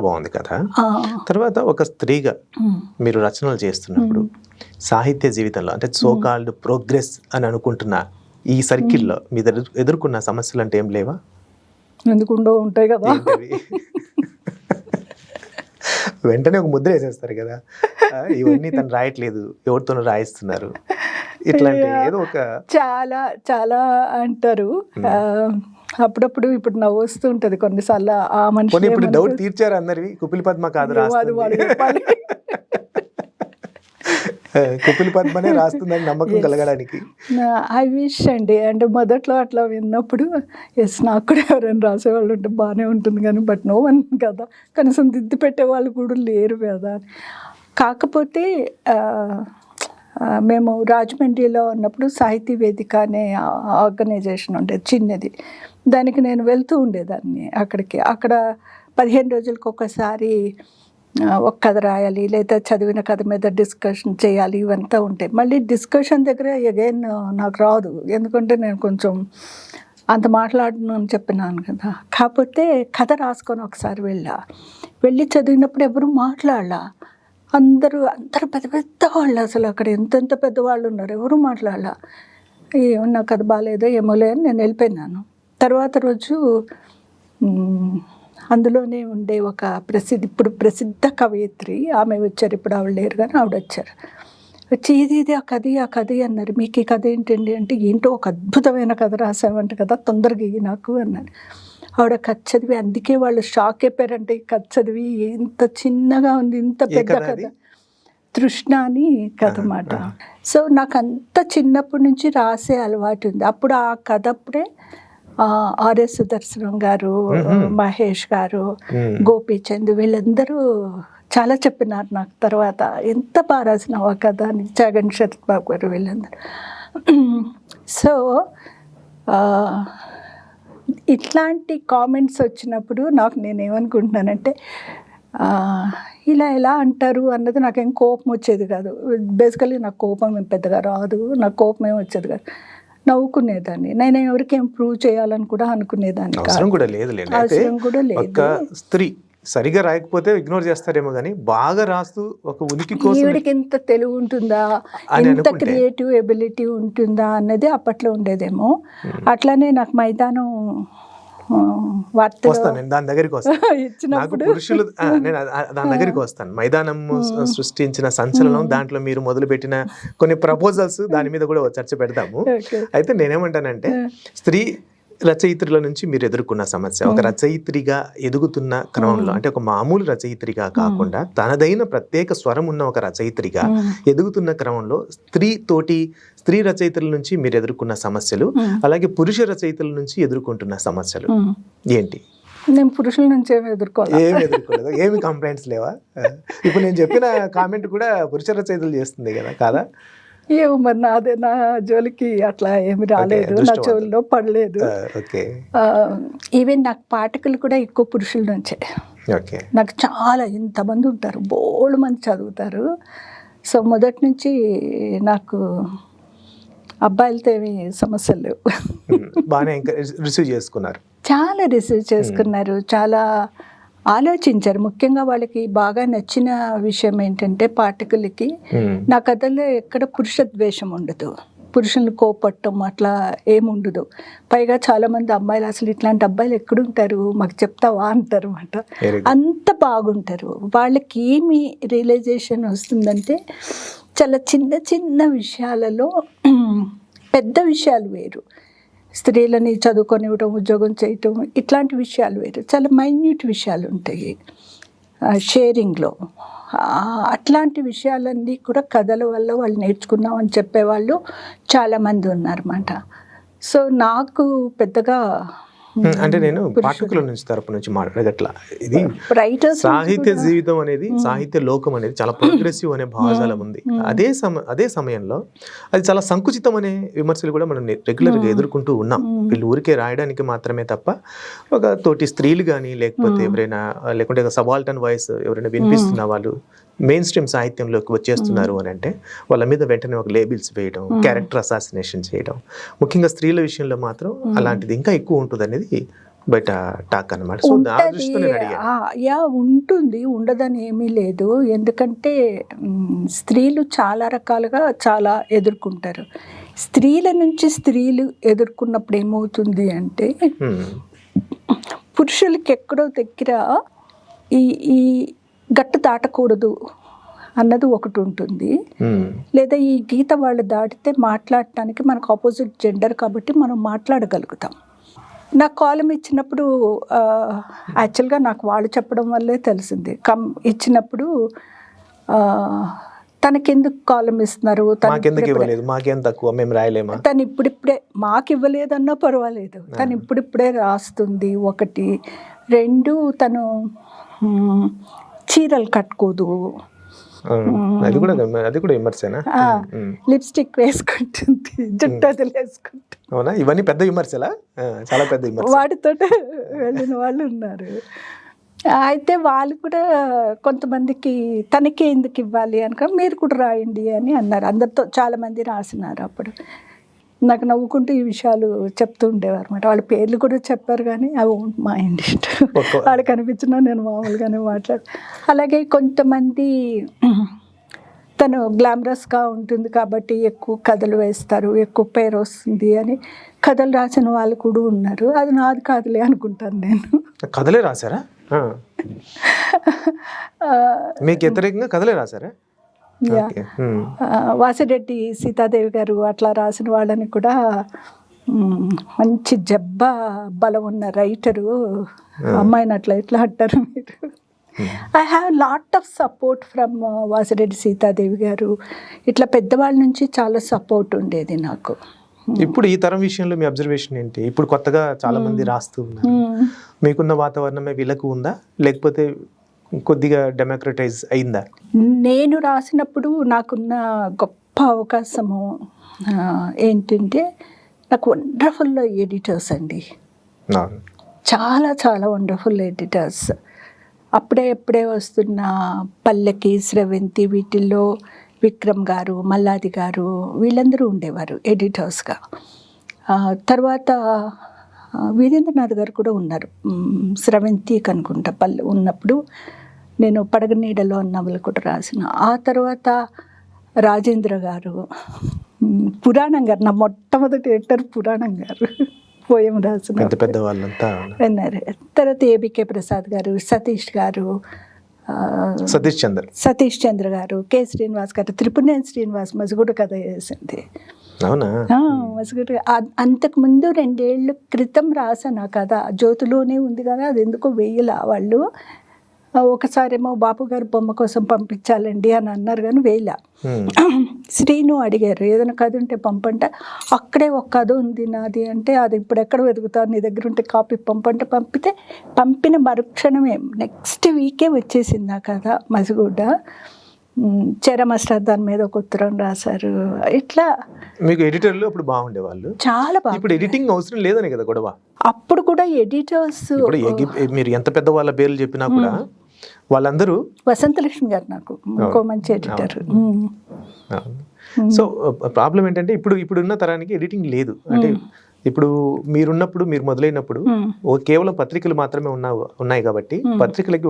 బాగుంది కథ. తర్వాత ఒక స్త్రీగా మీరు రచనలు చేస్తున్నప్పుడు సాహిత్య జీవితంలో అంటే సో కాల్డ్ ప్రోగ్రెస్ అని అనుకుంటున్న ఈ సర్కిల్లో మీరు ఎదుర్కొన్న సమస్యలు అంటే ఏం లేవా? ఎందుకుండో ఉంటాయి కదా. వెంటనే ఒక ముద్ర వేసేస్తారు కదా, ఇవన్నీ తను రాయట్లేదు, ఎవరితోనూ రాయిస్తున్నారు, ఇట్లాంటి ఏదో ఒక చాలా చాలా అంటారు. అప్పుడప్పుడు ఇప్పుడు నవ్వు వస్తూ ఉంటది కొన్నిసార్లు. ఆ మనిషి ఇప్పుడు డౌట్ తీర్చారు అందరివి, కుపిలి పద్మ కాదు రాస్తుంది, కుపిలి పద్మనే రాస్తుందని నమ్మకం కలగడానికి. ఐ విష్ అండి, అంటే మొదట్లో అట్లా విన్నప్పుడు ఎస్ నాకు కూడా ఎవరైనా రాసేవాళ్ళు ఉంటే బాగానే ఉంటుంది కానీ బట్ నో వన్ కదా, కనీసం దిద్దు పెట్టే వాళ్ళు కూడా లేరు కదా. కాకపోతే మేము రాజమండ్రిలో ఉన్నప్పుడు సాహితీ వేదిక అనే ఆర్గనైజేషన్ ఉండేది చిన్నది, దానికి నేను వెళ్తూ ఉండేదాన్ని అక్కడికి. అక్కడ 15 రోజులకు ఒకసారి ఒక కథ రాయాలి, లేదా చదివిన కథ మీద డిస్కషన్ చేయాలి, ఇవంతా ఉంటాయి. మళ్ళీ డిస్కషన్ దగ్గర అగైన్ నాకు రాదు, ఎందుకంటే నేను కొంచెం అంత మాట్లాడను అని చెప్పినాను కదా. కాకపోతే కథ రాసుకొని ఒకసారి వెళ్ళి చదివినప్పుడు ఎవరు మాట్లాడలా, అందరూ పెద్ద పెద్ద వాళ్ళు, అసలు అక్కడ ఎంతెంత పెద్దవాళ్ళు ఉన్నారు, ఎవరు మాట్లాడలా. ఏమన్నా కథ బాగాలేదో ఏమోలే అని నేను వెళ్ళిపోయినాను. తర్వాత రోజు అందులోనే ఉండే ఒక ఇప్పుడు ప్రసిద్ధ కవయిత్రి ఆమె వచ్చారు, ఇప్పుడు ఆవిడ లేరు కానీ ఆవిడ వచ్చారు. వచ్చి ఇది ఆ కథ అన్నారు. మీకు ఈ కథ ఏంటండి అంటే, ఏంటో ఒక అద్భుతమైన కథ రాసామంట కదా, తొందరగా ఇవి నాకు అన్నారు. ఆవిడ కథ చదివి, అందుకే వాళ్ళు షాక్ అయిపోయారంటే, ఈ కథ చదివి ఇంత చిన్నగా ఉంది, ఇంత పెద్ద కథ. తృష్ణ అని కథ మాట. సో నాకు అంత చిన్నప్పటి నుంచి రాసే అలవాటు ఉంది. అప్పుడు ఆ కథ అప్పుడే ఆర్ఎస్ సుదర్శనం గారు, మహేష్ గారు, గోపీచంద్ వీళ్ళందరూ చాలా చెప్పినారు నాకు. తర్వాత ఎంత బాగా రాసినావు ఆ కథ అని చాగంటి శరత్ బాబు గారు వీళ్ళందరూ. సో ఇట్లాంటి కామెంట్స్ వచ్చినప్పుడు నేనేమనుకుంటున్నానంటే, ఇలా ఎలా అంటారు అన్నది నాకేం కోపం వచ్చేది కాదు. బేసికలీ నాకు కోపం ఏం పెద్దగా రాదు, నాకు కోపం ఏం వచ్చేది కాదు, నవ్వుకునేదాన్ని. నేను ఎవరికేం ప్రూవ్ చేయాలని కూడా అనుకునేదాన్ని. అవసరం కూడా లేదు. ఒక స్త్రీ సరిగా రాయకపోతే ఇగ్నోర్ చేస్తారేమో కానీ బాగా రాస్తూ ఒక ఉనికి కోసం ఈవిడికి ఎంత తెలివి ఉంటుందా, ఎంత క్రియేటివ్ ఎబిలిటీ ఉంటుందా అన్నది అప్పట్లో ఉండేదేమో. అట్లానే నాకు మైదానం దాని దగ్గరికి వస్తాను, పురుషులు దాని దగ్గరికి వస్తాను. మైదానం సృష్టించిన సంచలనం, దాంట్లో మీరు మొదలుపెట్టిన కొన్ని ప్రపోజల్స్, దాని మీద కూడా చర్చ పెడతాము. అయితే నేనేమంటానంటే, స్త్రీ రచయిత్రుల నుంచి మీరు ఎదుర్కొన్న సమస్య, ఒక రచయిత్రిగా ఎదుగుతున్న క్రమంలో, అంటే ఒక మామూలు రచయిత్రిగా కాకుండా తనదైన ప్రత్యేక స్వరం ఉన్న ఒక రచయిత్రిగా ఎదుగుతున్న క్రమంలో స్త్రీ రచయితల నుంచి మీరు ఎదుర్కొన్న సమస్యలు, అలాగే పురుష రచయితల నుంచి ఎదుర్కొంటున్న సమస్యలు ఏంటి? నేను పురుషుల నుంచి ఏమి ఎదుర్కోలేదు, ఏమి కంప్లైంట్స్ లేవా? ఇప్పుడు నేను చెప్పిన కామెంట్ కూడా పురుష రచయితలు చేస్తుంది కదా, కాదా? ఏమో మరి నా జోలికి అట్లా ఏమి రాలేదు, నా చెవుల్లో పడలేదు. ఈవెన్ నాకు పాఠకులు కూడా ఎక్కువ పురుషుల నుంచే. నాకు చాలా ఇంతమంది ఉంటారు, బోళ్ళు మంది చదువుతారు. సో మొదటి నుంచి నాకు అబ్బాయిలతో ఏమి సమస్యలు లేవు. బాగానే రిసీవ్ చేసుకున్నారు, చాలా రిసీవ్ చేసుకున్నారు, చాలా ఆలోచించారు. ముఖ్యంగా వాళ్ళకి బాగా నచ్చిన విషయం ఏంటంటే, పాఠకులకి నా కథల్లో ఎక్కడ పురుష ద్వేషం ఉండదు, పురుషులను కోపట్టం అట్లా ఏముండదు. పైగా చాలామంది అమ్మాయిలు, అసలు ఇట్లాంటి అబ్బాయిలు ఎక్కడుంటారు, మాకు చెప్తావా అంటారు అన్నమాట. అంత బాగుంటారు. వాళ్ళకి ఏమి రియలైజేషన్ వస్తుందంటే, చాలా చిన్న చిన్న విషయాలలో, పెద్ద విషయాలు వేరు, స్త్రీలని చదువుకొనివ్వడం, ఉద్యోగం చేయటం, ఇట్లాంటి విషయాలు వేరు, చాలా మైన్యూట్ విషయాలు ఉంటాయి షేరింగ్లో. అట్లాంటి విషయాలన్నీ కూడా కథల వల్ల వాళ్ళు నేర్చుకున్నామని చెప్పేవాళ్ళు చాలామంది ఉన్నారన్నమాట. సో నాకు పెద్దగా అంటే నేను పాఠకుల నుంచి తరపు నుంచి మాట్లాడగట్లా, ఇది సాహిత్య జీవితం అనేది, సాహిత్య లోకం అనేది చాలా ప్రోగ్రెసివ్ అనే భావజాలం ఉంది. అదే సమయంలో అది చాలా సంకుచితం అనే విమర్శలు కూడా మనం రెగ్యులర్గా ఎదుర్కొంటూ ఉన్నాం. వీళ్ళు ఊరికే రాయడానికి మాత్రమే తప్ప, ఒక తోటి స్త్రీలు కానీ, లేకపోతే ఎవరైనా, లేకుంటే సబాల్టన్ వాయిస్ ఎవరైనా వినిపిస్తున్న వాళ్ళు మెయిన్ స్ట్రీమ్ సాహిత్యంలోకి వచ్చేస్తున్నారు అని అంటే, వాళ్ళ మీద వెంటనే ఒక లేబిల్స్ వేయడం, క్యారెక్టర్ అసాసినేషన్ చేయడం, ముఖ్యంగా స్త్రీల విషయంలో మాత్రం అలాంటిది ఇంకా ఎక్కువ ఉంటుంది అనేది బయట టాక్ అన్నమాట. సో ఉంటుంది, ఉండదని ఏమీ లేదు. ఎందుకంటే స్త్రీలు చాలా రకాలుగా చాలా ఎదుర్కొంటారు. స్త్రీల నుంచి స్త్రీలు ఎదుర్కొన్నప్పుడు ఏమవుతుంది అంటే, పురుషులకి ఎక్కడో దగ్గర ఈ గట్టు దాటకూడదు అన్నది ఒకటి ఉంటుంది, లేదా ఈ గీత వాళ్ళు దాటితే మాట్లాడటానికి మనకు ఆపోజిట్ జెండర్ కాబట్టి మనం మాట్లాడగలుగుతాం. నాకు కాలం ఇచ్చినప్పుడు యాక్చువల్గా నాకు వాళ్ళు చెప్పడం వల్లే తెలిసింది. ఇచ్చినప్పుడు తనకెందుకు కాలం ఇస్తున్నారు, తను ఇప్పుడిప్పుడే మాకు ఇవ్వలేదన్నా పర్వాలేదు, తను ఇప్పుడిప్పుడే రాస్తుంది ఒకటి. 2 తను చీరలు కట్టుకోదు, లిప్స్టిక్ వేసుకుంటుంది, జుట్టు వదిలేసుకుంటుంది. అవునా, ఇవన్నీ పెద్ద విమర్శలా? చాలా పెద్ద విమర్శ. వాటితో వెళ్ళిన వాళ్ళు ఉన్నారు. అయితే వాళ్ళు కూడా కొంతమందికి తనకే ఎందుకు ఇవ్వాలి అనుకో, మీరు కూడా రాయండి అని అన్నారు. అందరితో చాలామంది రాసినారు. అప్పుడు నాకు నవ్వుకుంటూ ఈ విషయాలు చెప్తూ ఉండేవారు అనమాట. వాళ్ళ పేర్లు కూడా చెప్పారు, కానీ అవి మా ఇంటి వాళ్ళకి అనిపించినా నేను మామూలుగానే మాట్లాడు. అలాగే కొంతమంది తను గ్లామరస్గా ఉంటుంది కాబట్టి ఎక్కువ కథలు వేస్తారు, ఎక్కువ పేరు వస్తుంది అని కథలు రాసిన వాళ్ళు కూడా ఉన్నారు. అది నాది కాదులే అనుకుంటాను నేను. కథలే రాశారా? మీకు వ్యతిరేకంగా కథలే రాశారా? వాసిరెడ్డి సీతాదేవి గారు అట్లా రాసిన వాళ్ళని కూడా మంచి జబ్బ బలం ఉన్న రైటరు అమ్మాయిని అట్లా ఎట్లా అంటారు మీరు. I have lot of support from Vasireddy Sitadevi గారు. ఇట్లా పెద్దవాళ్ళ నుంచి చాలా సపోర్ట్ ఉండేది నాకు. ఇప్పుడు ఈ తరం విషయంలో మీ అబ్జర్వేషన్ ఏంటి? ఇప్పుడు కొత్తగా చాలా మంది రాస్తూ ఉన్నారు. మీకున్న వాతావరణమే వీళ్ళకు ఉందా, లేకపోతే కొద్దిగా డెమోక్రటైజ్ అయిందా? నేను రాసినప్పుడు నాకున్న గొప్ప అవకాశము ఏంటంటే నాకు వండర్ఫుల్ ఎడిటర్స్ అండి, చాలా చాలా వండర్ఫుల్ ఎడిటర్స్. అప్పుడే వస్తున్న పల్లకి, స్రవంతి, వీటిల్లో విక్రమ్ గారు, మల్లాది గారు వీళ్ళందరూ ఉండేవారు ఎడిటర్స్గా. తర్వాత వీరేంద్రనాథ్ గారు కూడా ఉన్నారు. స్రవంతికి అనుకుంటా ఉన్నప్పుడు నేను పడగ నీడలో నవలు కూడా రాసిన. ఆ తర్వాత రాజేంద్ర గారు, పురాణం గారు, నా మొట్టమొదటి ఎడిటర్ పురాణం గారు, పోయం రాసిన పెద్ద వాళ్ళంతా విన్నారు. తర్వాత ఏబికే ప్రసాద్ గారు, సతీష్ చంద్ర గారు, కె శ్రీనివాస్ గారు, త్రిపుణేని శ్రీనివాస్ మజగుడు కథ చేసింది. మజగుడు అంతకుముందు 2 ఏళ్ళ క్రితం రాసాను ఆ కథ. జ్యోతిలోనే ఉంది కదా, అది ఎందుకో వేయలా వాళ్ళు. ఒకసారేమో బాపు గారి బొమ్మ కోసం పంపించాలండి అని అన్నారు, కానీ వేయలా. శ్రీను అడిగారు ఏదైనా కథ ఉంటే పంపంటే, అక్కడే ఒక కథ ఉంది నాది అంటే, అది ఇప్పుడు ఎక్కడ వెతుకుతాను, నీ దగ్గర ఉంటే కాపీ పంపంటే పంపితే, పంపిన మరుక్షణమే నెక్స్ట్ వీకే వచ్చేసింది ఆ కథ మజగుడ్డ. చెరమస్టర్ దాని మీద ఒక ఉత్తరం రాశారు. ఇట్లా మీకు ఎడిటర్లు అప్పుడు బాగుండేవాళ్ళు, చాలా బాగా. ఇప్పుడు ఎడిటింగ్ అవసరం లేదని కదా గొడవ. అప్పుడు కూడా ఎడిటర్స్, మీరు ఎంత పెద్ద వాళ్ళ పేర్లు చెప్పినా కూడా వాళ్ళందరూ, వసంతలక్ష్మి గారు నాకు ఇంకో మంచి ఎడిటర్. సో ప్రాబ్లం ఏంటంటే ఇప్పుడున్న తరానికి ఎడిటింగ్ లేదు. అంటే ఇప్పుడు మీరున్నప్పుడు, మీరు మొదలైనప్పుడు కేవలం పత్రికలు మాత్రమే ఉన్నాయి కాబట్టి, పత్రికలకి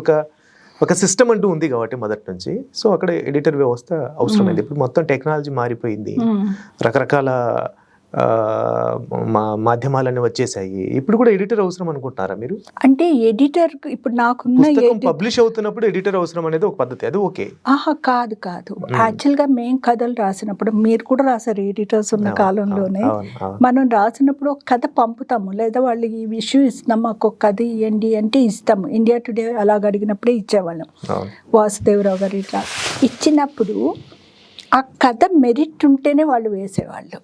ఒక సిస్టమ్ అంటూ ఉంది కాబట్టి మొదటి నుంచి, సో అక్కడ ఎడిటర్ వ్యవస్థ అవసరమైంది. ఇప్పుడు మొత్తం టెక్నాలజీ మారిపోయింది, రకరకాల మాధ్యమాలన్నీ వచ్చేసాయి. ఇప్పుడు కూడా ఎడిటర్ అవసరం అనుకుంటున్నారా మీరు? అంటే ఎడిటర్ ఇప్పుడు నాకున్న పబ్లిష్ అవుతున్నప్పుడు ఎడిటర్ అవసరం అనేది ఒక పద్ధతి, అది ఓకే. కాదు యాక్చువల్గా మేము కథలు రాసినప్పుడు, మీరు కూడా రాశారు ఎడిటర్స్ ఉన్న కాలంలోనే, మనం రాసినప్పుడు ఒక కథ పంపుతాము, లేదా వాళ్ళు ఈ ఇష్యూ ఇస్తున్నాం మాకు ఒక కథ ఇవ్వండి అంటే ఇస్తాము. ఇండియా టుడే అలాగ అడిగినప్పుడే ఇచ్చేవాళ్ళం. వాసుదేవరావు గారు ఇట్లా ఇచ్చినప్పుడు ఆ కథ మెరిట్ ఉంటేనే వాళ్ళు వేసేవాళ్ళు.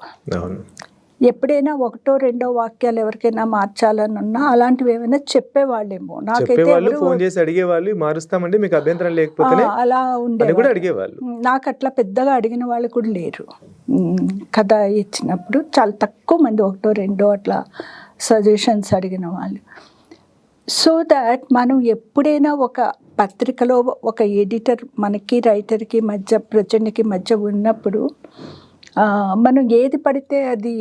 ఎప్పుడైనా 1-2 వాక్యాలు ఎవరికైనా మార్చాలని ఉన్నా అలాంటివి ఏమైనా చెప్పేవాళ్ళేమో. నాకైతే ఫోన్ చేసి అడిగేవాళ్ళు, మారుస్తామండి మీకు అభ్యంతరం లేకపోతే అలా ఉండేవాళ్ళు అడిగేవాళ్ళు. నాకు అట్లా పెద్దగా అడిగిన వాళ్ళు కూడా లేరు. కథ ఇచ్చినప్పుడు చాలా తక్కువ మంది, 1-2 అట్లా సజెషన్స్ అడిగిన వాళ్ళు. సో దాట్ మనం ఎప్పుడైనా ఒక పత్రికలో ఒక ఎడిటర్ మనకి రైటర్కి మధ్య, ప్రచురణకి మధ్య ఉన్నప్పుడు మనం ఏది పడితే అది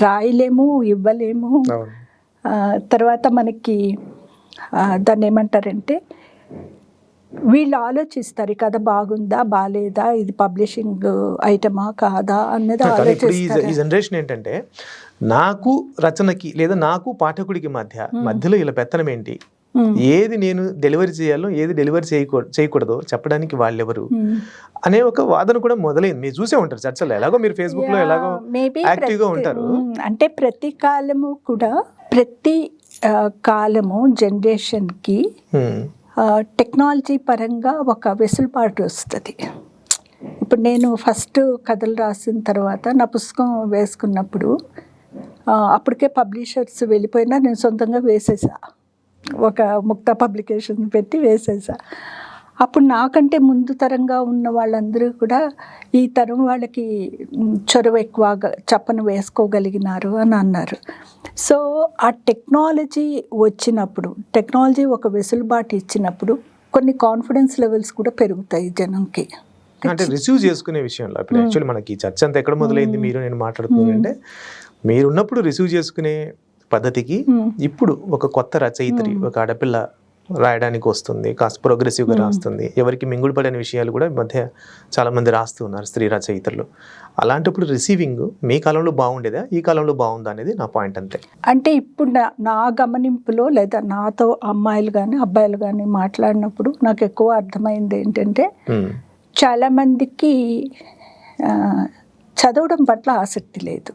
రాయలేము, ఇవ్వలేము. తర్వాత మనకి దాన్ని ఏమంటారంటే, వీళ్ళు ఆలోచిస్తారు ఈ కథ బాగుందా బాగాలేదా, ఇది పబ్లిషింగ్ ఐటమా కాదా అన్నది ఆలోచిస్తారు. ఈ జనరేషన్ ఏంటంటే, నాకు రచనకి లేదా నాకు పాఠకుడికి మధ్యలో ఇలా పెత్తనం ఏంటి, ఏది నేను డెలివరీ చేయాలో ఏది డెలివరీ చేయకూడదో చెప్పడానికి వాళ్ళెవరు అనే ఒక వాదన కూడా మొదలైంది. మీరు చూసే ఉంటారు చర్చలో, ఎలాగో మీరు ఫేస్బుక్ లో ఎలాగో యాక్టివ్ గా ఉంటారు. అంటే ప్రతి కాలము కూడా ప్రతి కాలము జనరేషన్ కి టెక్నాలజీ పరంగా ఒక వెసులుబాటు వస్తుంది. ఇప్పుడు నేను ఫస్ట్ కథలు రాసిన తర్వాత నా పుస్తకం వేసుకున్నప్పుడు అప్పటికే పబ్లిషర్స్ వెళ్ళిపోయినా నేను సొంతంగా వేసేసా, ఒక ముక్తా పబ్లికేషన్ పెట్టి వేసేసా. అప్పుడు నాకంటే ముందు తరంగా ఉన్న వాళ్ళందరూ కూడా ఈ తరం వాళ్ళకి చొరవ ఎక్కువ చప్పన వేసుకోగలిగినారు అని అన్నారు. సో ఆ టెక్నాలజీ వచ్చినప్పుడు, టెక్నాలజీ ఒక వెసులుబాటు ఇచ్చినప్పుడు కొన్ని కాన్ఫిడెన్స్ లెవెల్స్ కూడా పెరుగుతాయి జనంకి. అంటే రిసీవ్ చేసుకునే విషయంలో ఇప్పుడు యాక్చువల్లీ మనకి ఈ చర్చ అంతా ఎక్కడ మొదలైంది, మీరు నేను మాట్లాడుతున్నాను అంటే మీరున్నప్పుడు రిసీవ్ చేసుకునే పద్ధతికి ఇప్పుడు ఒక కొత్త రచయిత్రి, ఒక ఆడపిల్ల రాయడానికి వస్తుంది, కాస్త ప్రోగ్రెసివ్గా రాస్తుంది, ఎవరికి మింగుడు పడని విషయాలు కూడా ఈ మధ్య చాలా మంది రాస్తూ ఉన్నారు స్త్రీ రచయితలు. అలాంటప్పుడు రిసీవింగ్ మీ కాలంలో బాగుండేదా, ఈ కాలంలో బాగుందా అనేది నా పాయింట్ అంతే. అంటే ఇప్పుడు నా గమనింపులో లేదా నాతో అమ్మాయిలు కానీ అబ్బాయిలు కానీ మాట్లాడినప్పుడు నాకు ఎక్కువ అర్థమైంది ఏంటంటే చాలా మందికి చదవడం పట్ల ఆసక్తి లేదు.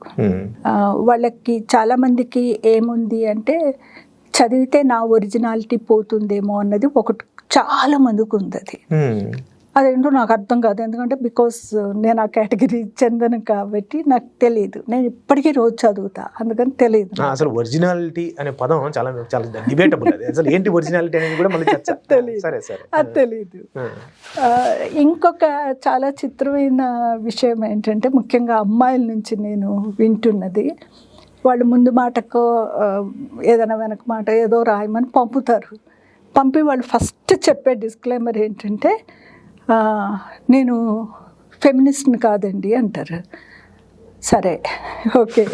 వాళ్ళకి చాలా మందికి ఏముంది అంటే చదివితే నా ఒరిజినాలిటీ పోతుందేమో అన్నది ఒకటి చాలా మందికి ఉంది. అదేంటో నాకు అర్థం కాదు, ఎందుకంటే బికాస్ నేను ఆ కేటగిరీ చెందను కాబట్టి నాకు తెలియదు. నేను ఇప్పటికీ రోజు చదువుతా, అందుకని తెలియదు. అసలు ఒరిజినాలిటీ అనే పదం చాలా చాలా డిబేటబుల్. అది అసలు ఏంటి ఒరిజినాలిటీ అనేది కూడా మళ్ళీ తెలియదు, అది తెలియదు. ఇంకొక చాలా చిత్రమైన విషయం ఏంటంటే ముఖ్యంగా అమ్మాయిల నుంచి నేను వింటున్నది, వాళ్ళు ముందు మాటకో ఏదైనా వెనక మాట ఏదో రాయమని పంపుతారు. పంపి వాళ్ళు ఫస్ట్ చెప్పే డిస్క్లైమర్ ఏంటంటే నేను ఫెమినిస్ట్ని కాదండి అంటారు. సరే, ఓకే.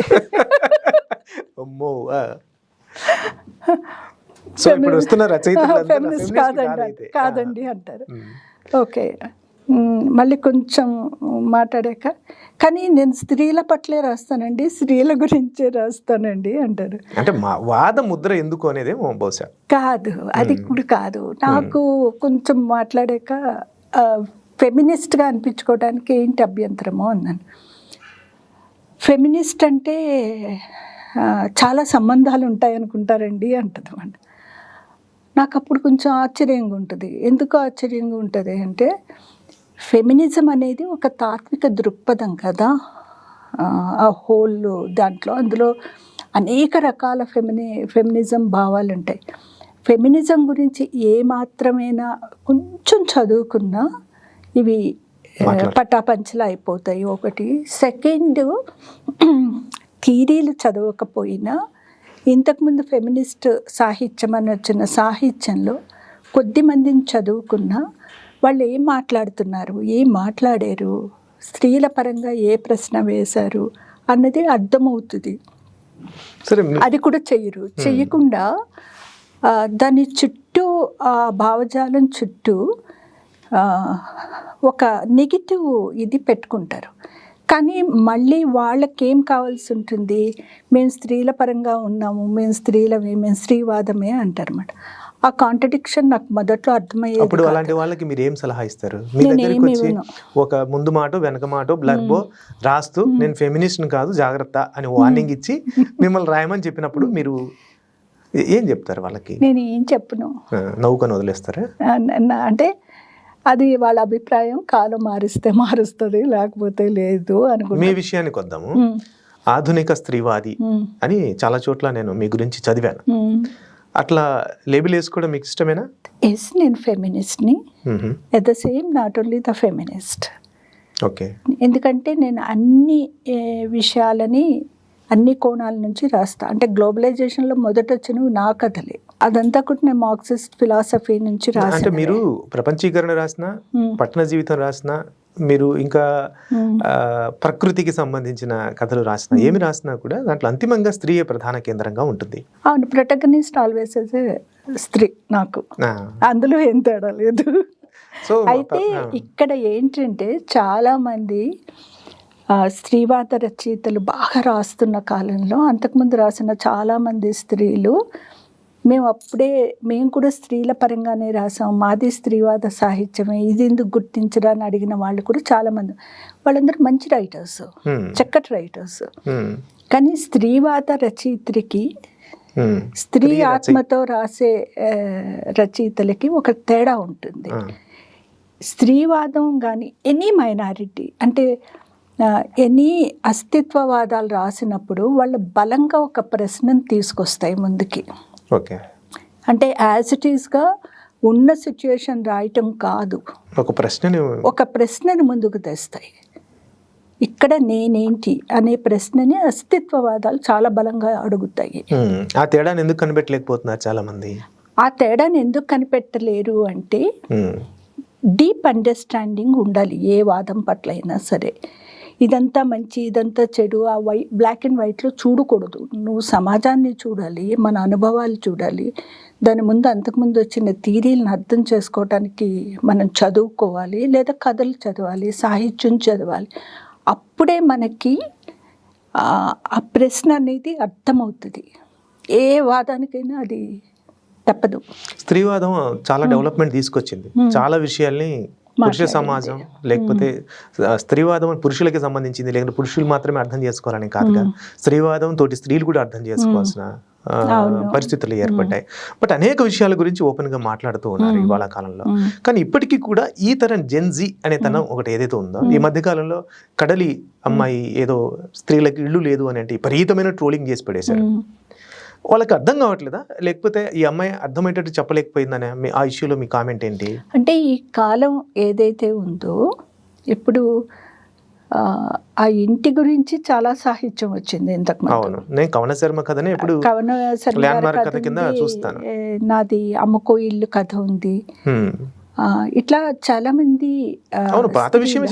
ఫెమినిస్ట్ కాదండి అంటారు. ఓకే, మళ్ళీ కొంచెం మాట్లాడాక కానీ నేను స్త్రీల పట్లే రాస్తానండి, స్త్రీల గురించే రాస్తానండి అంటారు. అంటే వాద ముద్ర ఎందుకు అనేది బహుశా కాదు, అది కూడా కాదు. నాకు కొంచెం మాట్లాడాక ఫెమినిస్ట్గా అనిపించుకోవడానికి ఏంటి అభ్యంతరమో అన్నాను. ఫెమినిస్ట్ అంటే చాలా సంబంధాలు ఉంటాయి అనుకుంటారండి అంటుంది. నాకు అప్పుడు కొంచెం ఆశ్చర్యంగా ఉంటుంది. ఎందుకు ఆశ్చర్యంగా ఉంటుంది అంటే ఫెమినిజం అనేది ఒక తాత్విక దృక్పథం కదా, ఆ హోల్ దాంట్లో అందులో అనేక రకాల ఫెమినిజం భావాలు ఉంటాయి. ఫెమినిజం గురించి ఏమాత్రమైనా కొంచెం చదువుకున్నా ఇవి పటాపంచలు అయిపోతాయి. ఒకటి. సెకండ్, థీరీలు చదవకపోయినా ఇంతకుముందు ఫెమినిస్ట్ సాహిత్యం అని వచ్చిన సాహిత్యంలో కొద్ది మందిని చదువుకున్నా వాళ్ళు ఏం మాట్లాడుతున్నారు, ఏం మాట్లాడారు, స్త్రీల పరంగా ఏ ప్రశ్న వేశారు అన్నది అర్థమవుతుంది. అది కూడా చెయ్యకుండా దాని చుట్టూ ఆ భావజాలం చుట్టూ ఒక నెగిటివ్ ఇది పెట్టుకుంటారు. కానీ మళ్ళీ వాళ్ళకేం కావాల్సి ఉంటుంది, మేము స్త్రీల పరంగా ఉన్నాము, మేము స్త్రీలమే, మేము స్త్రీవాదమే అంటారు అన్నమాట. ఆ కాంట్రడిక్షన్ నాకు మొదట్లో అర్థమయ్యేది. అప్పుడు అలాంటి వాళ్ళకి మీరు ఏం సలహా ఇస్తారు? మీ దగ్గరికి వచ్చి ఒక ముందు మాట వెనక మాట బ్లాక్ బో రాస్తూ నేను ఫెమినిస్ట్ కాదు జాగ్రత్త అని వార్నింగ్ ఇచ్చి మిమ్మల్ని రాయమని చెప్పినప్పుడు మీరు ఏం చెప్తారు వాళ్ళకి? నేను ఏం చెప్పను, నవ్వుకొని వదిలేస్తారా? అంటే అది వాళ్ళ అభిప్రాయం, కాలం మారిస్తే మారుస్తుంది, లేకపోతే లేదు అనుకుంటా. మీ విషయానికి వద్దాము. ఆధునిక స్త్రీవాది అని చాలా చోట్ల నేను మీ గురించి చదివాను. అట్లా లేబుల్ వేసుకోవడం మీకు ఇష్టమేనా? ఎస్, నేను ఫెమినిస్ట్ని. At the same not only the feminist. Okay. ఎందుకంటే నేను అన్ని విషయాలని అన్ని కోణాల నుంచి రాస్తా. అంటే గ్లోబలైజేషన్లో మొదట వచ్చినవి నా కథలే, అదంతా కూడా నేను మార్క్సిస్ట్ ఫిలాసఫీ నుంచి రాస్తా. అంటే మీరు ప్రపంచీకరణ రాసిన, పట్టణ జీవితం రాసిన, మీరు ఇంకా ప్రకృతికి సంబంధించిన కథలు రాసిన, ఏమి రాసినా కూడా దాంట్లో అంతిమంగా స్త్రీయే ప్రధాన కేంద్రంగా ఉంటుంది. అవును, ప్రొటగనిస్ట్ ఆల్వేస్ స్త్రీ నాకు, అందులో ఏం తేడా లేదు. అయితే ఇక్కడ ఏంటంటే చాలా మంది స్త్రీవాద రచయితలు బాగా రాస్తున్న కాలంలో అంతకుముందు రాసిన చాలామంది స్త్రీలు మేము కూడా స్త్రీల పరంగానే రాసాం, మాది స్త్రీవాద సాహిత్యమే, ఇది ఎందుకు గుర్తించరా అని అడిగిన వాళ్ళు కూడా చాలామంది. వాళ్ళందరూ మంచి రైటర్స్, చక్కటి రైటర్స్. కానీ స్త్రీవాద రచయిత్రికి, స్త్రీ ఆత్మతో రాసే రచయితలకి ఒక తేడా ఉంటుంది. స్త్రీవాదం కానీ ఎనీ మైనారిటీ అంటే ఎనీ అస్తిత్వవాదాలు రాసినప్పుడు వాళ్ళు బలంగా ఒక ప్రశ్నను తీసుకొస్తాయి ముందుకి. ఓకే, అంటే యాజ్ ఇట్ ఈస్గా ఉన్న సిచ్యుయేషన్ రాయటం కాదు, ఒక ప్రశ్నని ముందుకు తెస్తాయి. ఇక్కడ నేనేంటి అనే ప్రశ్నని అస్తిత్వవాదాలు చాలా బలంగా అడుగుతాయి. ఆ తేడాని ఎందుకు కనిపెట్టలేకపోతున్నారు చాలా మంది? ఆ తేడాని ఎందుకు కనిపెట్టలేరు అంటే డీప్ అండర్స్టాండింగ్ ఉండాలి ఏ వాదం పట్ల అయినా సరే. ఇదంతా మంచి, ఇదంతా చెడు, ఆ బ్లాక్ అండ్ వైట్లో చూడకూడదు. నువ్వు సమాజాన్ని చూడాలి, మన అనుభవాలు చూడాలి. దాని ముందు అంతకుముందు వచ్చిన థీరీలను అర్థం చేసుకోవటానికి మనం చదువుకోవాలి, లేదా కథలు చదవాలి, సాహిత్యం చదవాలి. అప్పుడే మనకి ఆ ప్రశ్న అనేది అర్థమవుతుంది. ఏ వాదానికైనా అది తప్పదు. స్త్రీవాదం చాలా డెవలప్మెంట్ తీసుకొచ్చింది, చాలా విషయాల్ని పురుష సమాజం లేకపోతే స్త్రీవాదం పురుషులకి సంబంధించింది, లేకపోతే పురుషులు మాత్రమే అర్థం చేసుకోవాలని కాదుగా, స్త్రీవాదం తోటి స్త్రీలు కూడా అర్థం చేసుకోవాల్సిన పరిస్థితులు ఏర్పడ్డాయి. బట్ అనేక విషయాల గురించి ఓపెన్ గా మాట్లాడుతూ ఉన్నారు ఇవాళ కాలంలో. కానీ ఇప్పటికీ కూడా ఈ తరం జెన్జీ అనే తనం ఒకటి ఏదైతే ఉందో, ఈ మధ్య కాలంలో కడలి అమ్మాయి ఏదో స్త్రీలకు ఇల్లు లేదు అని అంటే విపరీతమైన ట్రోలింగ్ చేసి పడేశారు. వాళ్ళకి అర్థం కావట్లేదా, లేకపోతే ఈ అమ్మాయి అర్థమయ్యేటట్టు చెప్పలేకపోయిందని ఆ ఇష్యూలో మీ కామెంట్ ఏంటి? అంటే ఈ కాలం ఏదైతే ఉందో ఇప్పుడు ఆ ఇంటి గురించి చాలా సాహిత్యం వచ్చింది ఇంతకు ముందు. అవును, నేను కవన శర్మ కథనే ఇప్పుడు కథ కింద చూస్తాను. నాది అమ్మకో ఇల్లు కథ ఉంది. ఇట్లా చాలా మంది పాత విషయమే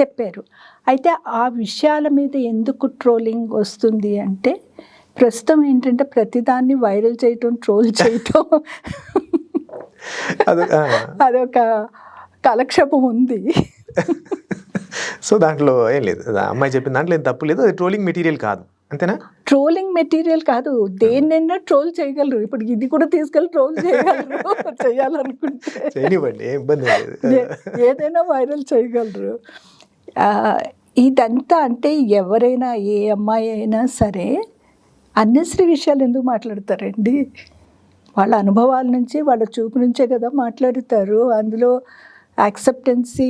చెప్పారు. అయితే ఆ విషయాల మీద ఎందుకు ట్రోలింగ్ వస్తుంది అంటే, ప్రస్తుతం ఏంటంటే ప్రతిదాన్ని వైరల్ చేయటం, ట్రోల్ చేయటం అదొక కాలక్షేపం ఉంది. సో దాంట్లో ఏం లేదు, అమ్మాయి చెప్పిన దాంట్లో ఏం తప్పు లేదు, అది ట్రోలింగ్ మెటీరియల్ కాదు, అంతేనా? ట్రోలింగ్ మెటీరియల్ కాదు, దేన్నైనా ట్రోల్ చేయగలరు. ఇప్పుడు ఇది కూడా తీసుకెళ్ళి ట్రోల్ చేయగలరు, చేయాలనుకుంటే ఏదైనా వైరల్ చేయగలరు. ఇదంతా అంటే ఎవరైనా, ఏ అమ్మాయి అయినా సరే అన్నెసరీ విషయాలు ఎందుకు మాట్లాడతారండి? వాళ్ళ అనుభవాల నుంచి, వాళ్ళ చూపు నుంచే కదా మాట్లాడతారు. అందులో యాక్సెప్టెన్సీ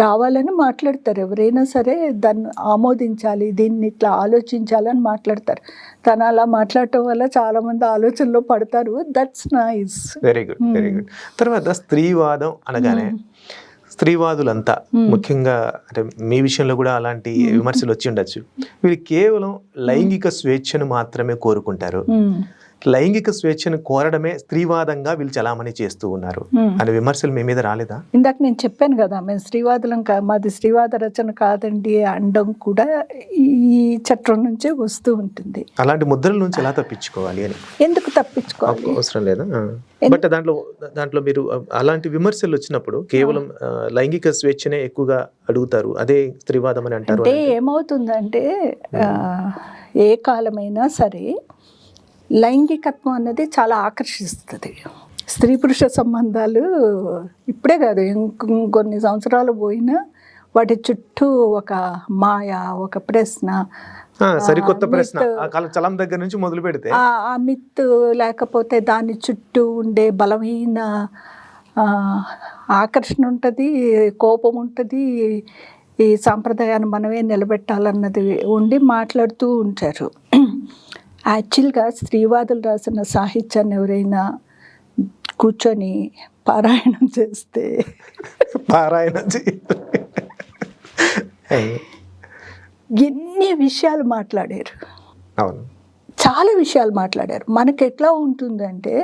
రావాలని మాట్లాడతారు. ఎవరైనా సరే దాన్ని ఆమోదించాలి, దీన్ని ఇట్లా ఆలోచించాలని మాట్లాడతారు. తను అలా మాట్లాడటం వల్ల చాలామంది ఆలోచనలో పడతారు. That's nice. Very good, very good. తర్వాత స్త్రీవాదం అనగానే స్త్రీవాదులంతా ముఖ్యంగా, అంటే మీ విషయంలో కూడా అలాంటి విమర్శలు వచ్చి ఉండొచ్చు, వీళ్ళు కేవలం లైంగిక స్వేచ్ఛను మాత్రమే కోరుకుంటారు, లైంగిక స్వేచ్ఛను కోరడమే స్త్రీవాదంగా వీళ్ళు చలామణి చేస్తూ ఉన్నారు అనే విమర్శలు మీ మీద రాలేదా? ఇందాక నేను చెప్పాను కదా, మేము స్త్రీవాదులం మాది స్త్రీవాద రచన కాదండి అండం కూడా ఈ చట్టం నుంచే వస్తూ ఉంటుంది. అలాంటి ముద్రల నుంచి ఎలా తప్పించుకోవాలి అని? ఎందుకు తప్పించుకోవాలి, అవసరం లేదా? బట్ దాంట్లో మీరు అలాంటి విమర్శలు వచ్చినప్పుడు కేవలం లైంగిక స్వేచ్ఛనే ఎక్కువగా అడుగుతారు, అదే స్త్రీవాదం అని అంటారు. అంటే ఏమవుతుందంటే ఏ కాలమైనా సరే లైంగికత్వం అన్నది చాలా ఆకర్షిస్తుంది. స్త్రీ పురుష సంబంధాలు ఇప్పుడే కాదు, ఇంకొన్ని సంవత్సరాలు పోయినా వాటి చుట్టూ ఒక మాయ, ఒక ప్రశ్న, సరికొత్త ప్రశ్న చలం దగ్గర నుంచి మొదలు పెడితే ఆ మిత్, లేకపోతే దాని చుట్టూ ఉండే బలమైన ఆకర్షణ ఉంటుంది, కోపం ఉంటుంది, ఈ సాంప్రదాయాన్ని మనమే నిలబెట్టాలన్నది ఉండి మాట్లాడుతూ ఉంటారు. యాక్చువల్గా స్త్రీవాదులు రాసిన సాహిత్యాన్ని ఎవరైనా కూర్చొని పారాయణం చేస్తే ఎన్ని విషయాలు మాట్లాడారు, చాలా విషయాలు మాట్లాడారు. మనకి ఎట్లా ఉంటుందంటే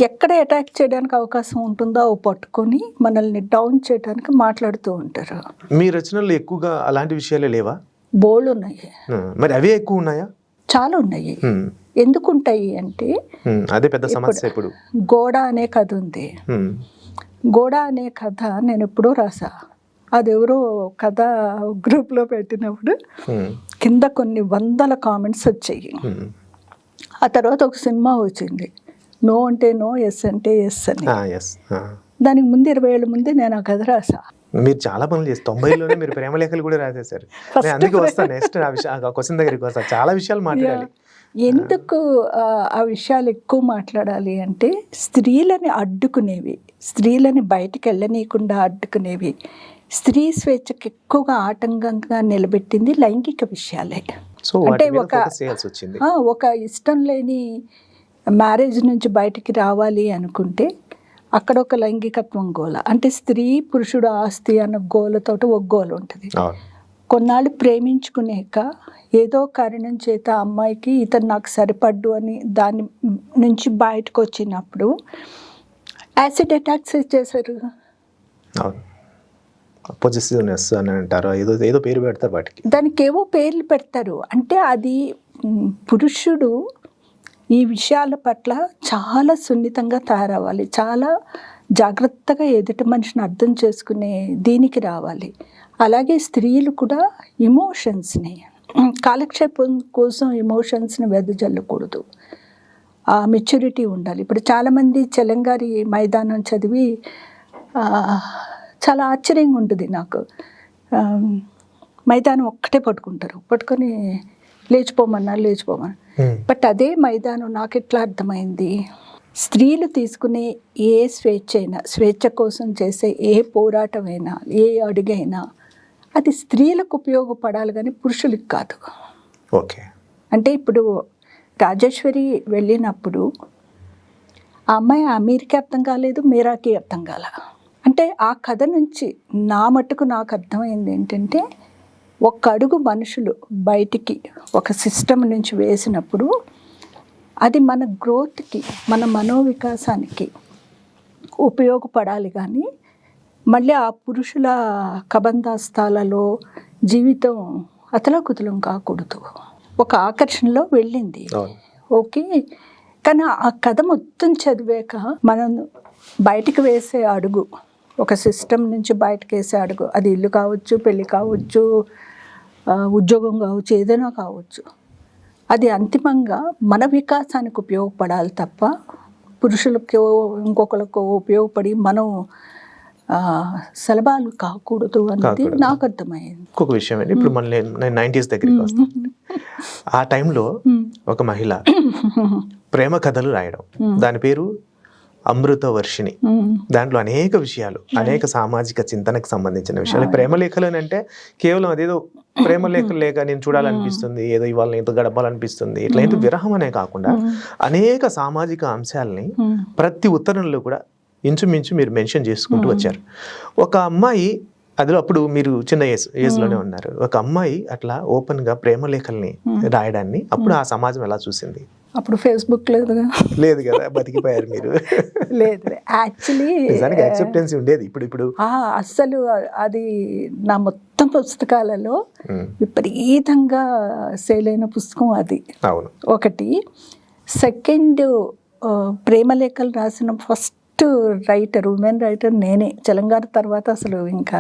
ఎక్కడ అటాక్ చేయడానికి అవకాశం ఉంటుందో పట్టుకొని మనల్ని డౌన్ చేయడానికి మాట్లాడుతూ ఉంటారు. మీ రచనలు ఎక్కువగా అలాంటి విషయాలే లేవా? బోల్డ్ ఉన్నాయి. మరి అవే ఎక్కువ ఉన్నాయా? చాలా ఉన్నాయి. ఎందుకుంటాయి అంటే అదే పెద్ద సమస్య. ఇప్పుడు గోడ అనే కథ ఉంది. గోడ అనే కథ నేను ఎప్పుడో రాసా. అది ఎవరో కథ గ్రూప్లో పెట్టినప్పుడు కింద కొన్ని వందల కామెంట్స్ వచ్చాయి. ఆ తర్వాత ఒక సినిమా వచ్చింది, నో అంటే నో, ఎస్ అంటే ఎస్ అని. ఎస్. దానికి ముందు 20 ఏళ్ళ ముందే నేను ఆ కథ రాసా. మీరు చాలా పనులు చేస్తారు. 90లోనే మీరు ప్రేమలేఖలు కూడా రాసేశారు. నేను అందుకే వస్తాను నెక్స్ట్ ఆ క్వశ్చన్ దగ్గరికి వస్తాను. చాలా విషయాలు మాట్లాడాలి. ఎందుకు ఆ విషయాలు ఎక్కువ మాట్లాడాలి అంటే, స్త్రీలని అడ్డుకునేవి, స్త్రీలని బయటికి వెళ్ళనీయకుండా అడ్డుకునేవి, స్త్రీ స్వేచ్ఛకు ఎక్కువగా ఆటంకంగా నిలబెట్టింది లైంగిక విషయాలే. సో అంటే ఒక ఇష్టం లేని మ్యారేజ్ నుంచి బయటికి రావాలి అనుకుంటే అక్కడ ఒక లైంగికత్వం గోల, అంటే స్త్రీ పురుషుడు ఆస్తి అన్న గోలతోటి ఒక గోల ఉంటుంది. కొన్నాళ్ళు ప్రేమించుకునేక ఏదో కారణం చేత అమ్మాయికి ఇతను నాకు సరిపడ్డు అని దాని నుంచి బయటకు వచ్చినప్పుడు యాసిడ్ అటాక్స్ చేశారు. పొజిటివ్నెస్ అని అంటారు, ఏదో పేరు పెడతారు వాటికి, దానికి ఏవో పేర్లు పెడతారు. అంటే అది పురుషుడు ఈ విషయాల పట్ల చాలా సున్నితంగా తయారవ్వాలి, చాలా జాగ్రత్తగా ఎదుటి మనిషిని అర్థం చేసుకునే దీనికి రావాలి. అలాగే స్త్రీలు కూడా ఎమోషన్స్ని, కాలక్షేపం కోసం ఎమోషన్స్ని వెదజల్లకూడదు, ఆ మెచ్యూరిటీ ఉండాలి. ఇప్పుడు చాలామంది చెలంగారి మైదానం చదివి చాలా ఆశ్చర్యంగా ఉంటుంది నాకు. మైదానం ఒక్కటే పట్టుకొని లేచిపోమని. బట్ అదే మైదానం నాకు ఎట్లా అర్థమైంది, స్త్రీలు తీసుకునే ఏ స్వేచ్ఛ అయినా, స్వేచ్ఛ కోసం చేసే ఏ పోరాటమైనా, ఏ అడుగైనా అది స్త్రీలకు ఉపయోగపడాలి కానీ పురుషులకు కాదు. ఓకే. అంటే ఇప్పుడు రాజేశ్వరి వెళ్ళినప్పుడు ఆ అమ్మాయి అమీర్కి అర్థం కాలేదు, మీరాకి అర్థం కాల. అంటే ఆ కథ నుంచి నా మట్టుకు నాకు అర్థమైంది ఏంటంటే, ఒక్క అడుగు మనుషులు బయటికి ఒక సిస్టమ్ నుంచి వేసినప్పుడు అది మన గ్రోత్కి, మన మనోవికాసానికి ఉపయోగపడాలి కానీ మళ్ళీ ఆ పురుషుల కబంధాస్తాలలో జీవితం అతలాకుతలం కాకూడదు. ఒక ఆకర్షణలో వెళ్ళింది, ఓకే. కానీ ఆ కథ మొత్తం చదివాక మనం బయటికి వేసే అడుగు, ఒక సిస్టమ్ నుంచి బయటకు వేసే అడుగు, అది ఇల్లు కావచ్చు, పెళ్ళి కావచ్చు, ఉద్యోగం కావచ్చు, ఏదైనా కావచ్చు, అది అంతిమంగా మన వికాసానికి ఉపయోగపడాలి తప్ప పురుషులకు ఇంకొకరికి ఉపయోగపడి మనం సలబాలు కాకూడదు అనేది నాకు అర్థమైంది. ఇంకొక విషయం అండి, ఇప్పుడు మళ్ళీ నేను 90s దగ్గరికి వస్తాను. ఆ టైంలో ఒక మహిళ ప్రేమ కథలు రాయడం, దాని పేరు అమృత వర్షిణి. దాంట్లో అనేక విషయాలు, అనేక సామాజిక చింతనకు సంబంధించిన విషయాలు. ప్రేమ లేఖలు అని అంటే కేవలం అదేదో ప్రేమ లేఖలు లేక నేను చూడాలనిపిస్తుంది, ఏదో ఇవాళ ఎంతో గడపాలనిపిస్తుంది, ఇట్లా ఏంటో విరహం అనే కాకుండా అనేక సామాజిక అంశాలని ప్రతి ఉత్తరంలో కూడా ఇంచుమించు మీరు మెన్షన్ చేసుకుంటూ వచ్చారు. ఒక అమ్మాయి, అందులో అప్పుడు మీరు చిన్న ఏజ్లోనే ఉన్నారు, ఒక అమ్మాయి అట్లా ఓపెన్గా ప్రేమ లేఖల్ని రాయడాన్ని అప్పుడు ఆ సమాజం ఎలా చూసింది? అప్పుడు ఫేస్బుక్ లేదు కదా, బతికిపోయారు మీరు. లేదు, యాక్చువల్లీ యాక్సెప్టెన్స్ ఉండేది. ఇప్పుడు అస్సలు అది నా మొత్తం పుస్తకాలలో విపరీతంగా సేల్ అయిన పుస్తకం అది. అవును. ఒకటి. సెకండ్, ప్రేమలేఖలు రాసిన ఫస్ట్ రైటర్, ఉమెన్ రైటర్ నేనే. తెలంగాణ తర్వాత అసలు ఇంకా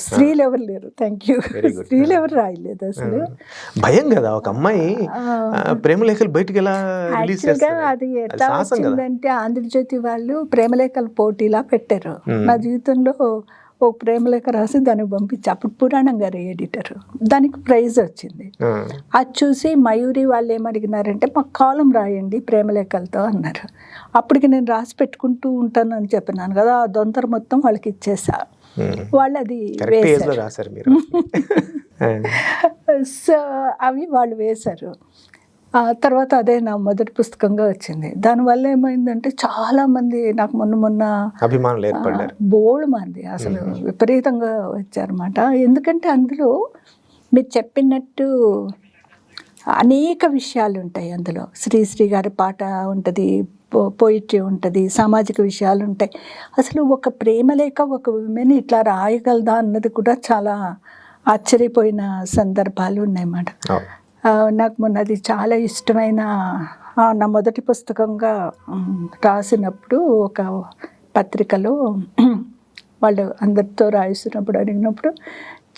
స్త్రీలు ఎవరు లేరు. Thank you. స్త్రీలు ఎవరు రాయలేదు అసలు. భయం కదా ఒక అమ్మాయి ప్రేమలేఖలు బయటికి ఎలా రిలీజ్ చేస్తారు? అది ఎట్లా వచ్చిందంటే, ఆంధ్రజ్యోతి వాళ్ళు ప్రేమలేఖల పోటీలా పెట్టారు. నా జీవితంలో ఒక ప్రేమలేఖ రాసి దానికి పంపించి, అప్పుడు పురాణం గారు ఎడిటర్, దానికి ప్రైజ్ వచ్చింది. అది చూసి మయూరి వాళ్ళు ఏమడిగినారంటే, మాకు కాలం రాయండి ప్రేమలేఖలతో అన్నారు. అప్పటికి నేను రాసి పెట్టుకుంటూ ఉంటానని చెప్పినాను కదా, ఆ దొంతర మొత్తం వాళ్ళకి ఇచ్చేసా. వాళ్ళు అది వేశారు. సో అవి వాళ్ళు వేశారు. ఆ తర్వాత అదే నా మొదటి పుస్తకంగా వచ్చింది. దానివల్ల ఏమైందంటే చాలామంది నాకు మొన్న అభిమానులు ఏర్పడ్డారు, బోల్డ్ మంది అసలు విపరీతంగా వచ్చారన్నమాట. ఎందుకంటే అందులో మీరు చెప్పినట్టు అనేక విషయాలు ఉంటాయి. అందులో శ్రీశ్రీ గారి పాట ఉంటుంది, పోయిట్రీ ఉంటుంది, సామాజిక విషయాలు ఉంటాయి. అసలు ఒక ప్రేమలేఖ ఒక విమెన్ ఇట్లా రాయగలదా అన్నది కూడా చాలా ఆశ్చర్యపోయిన సందర్భాలు ఉన్నాయన్నమాట. నాకు మొన్న అది చాలా ఇష్టమైన, నా మొదటి పుస్తకంగా రాసినప్పుడు ఒక పత్రికలో వాళ్ళు అందరితో రాయిస్తున్నప్పుడు అడిగినప్పుడు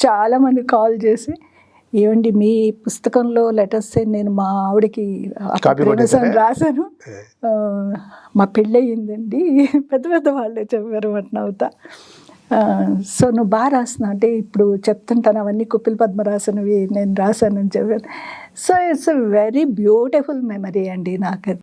చాలామంది కాల్ చేసి, ఏమండి మీ పుస్తకంలో లెటర్స్ నేను మా ఆవిడకి Copy కొట్టేశారా? రాశాను, మా పెళ్ళయిందండి, పెద్ద పెద్ద వాళ్ళే చెప్పారు మాట నవ్వుతా. సో నువ్వు బాగా రాస్తున్నావు అంటే ఇప్పుడు చెప్తుంటాను అవన్నీ కుప్పిల పద్మ రాసినవి నేను రాశానని చెప్పాను. So it's a very beautiful memory అండి నాకు.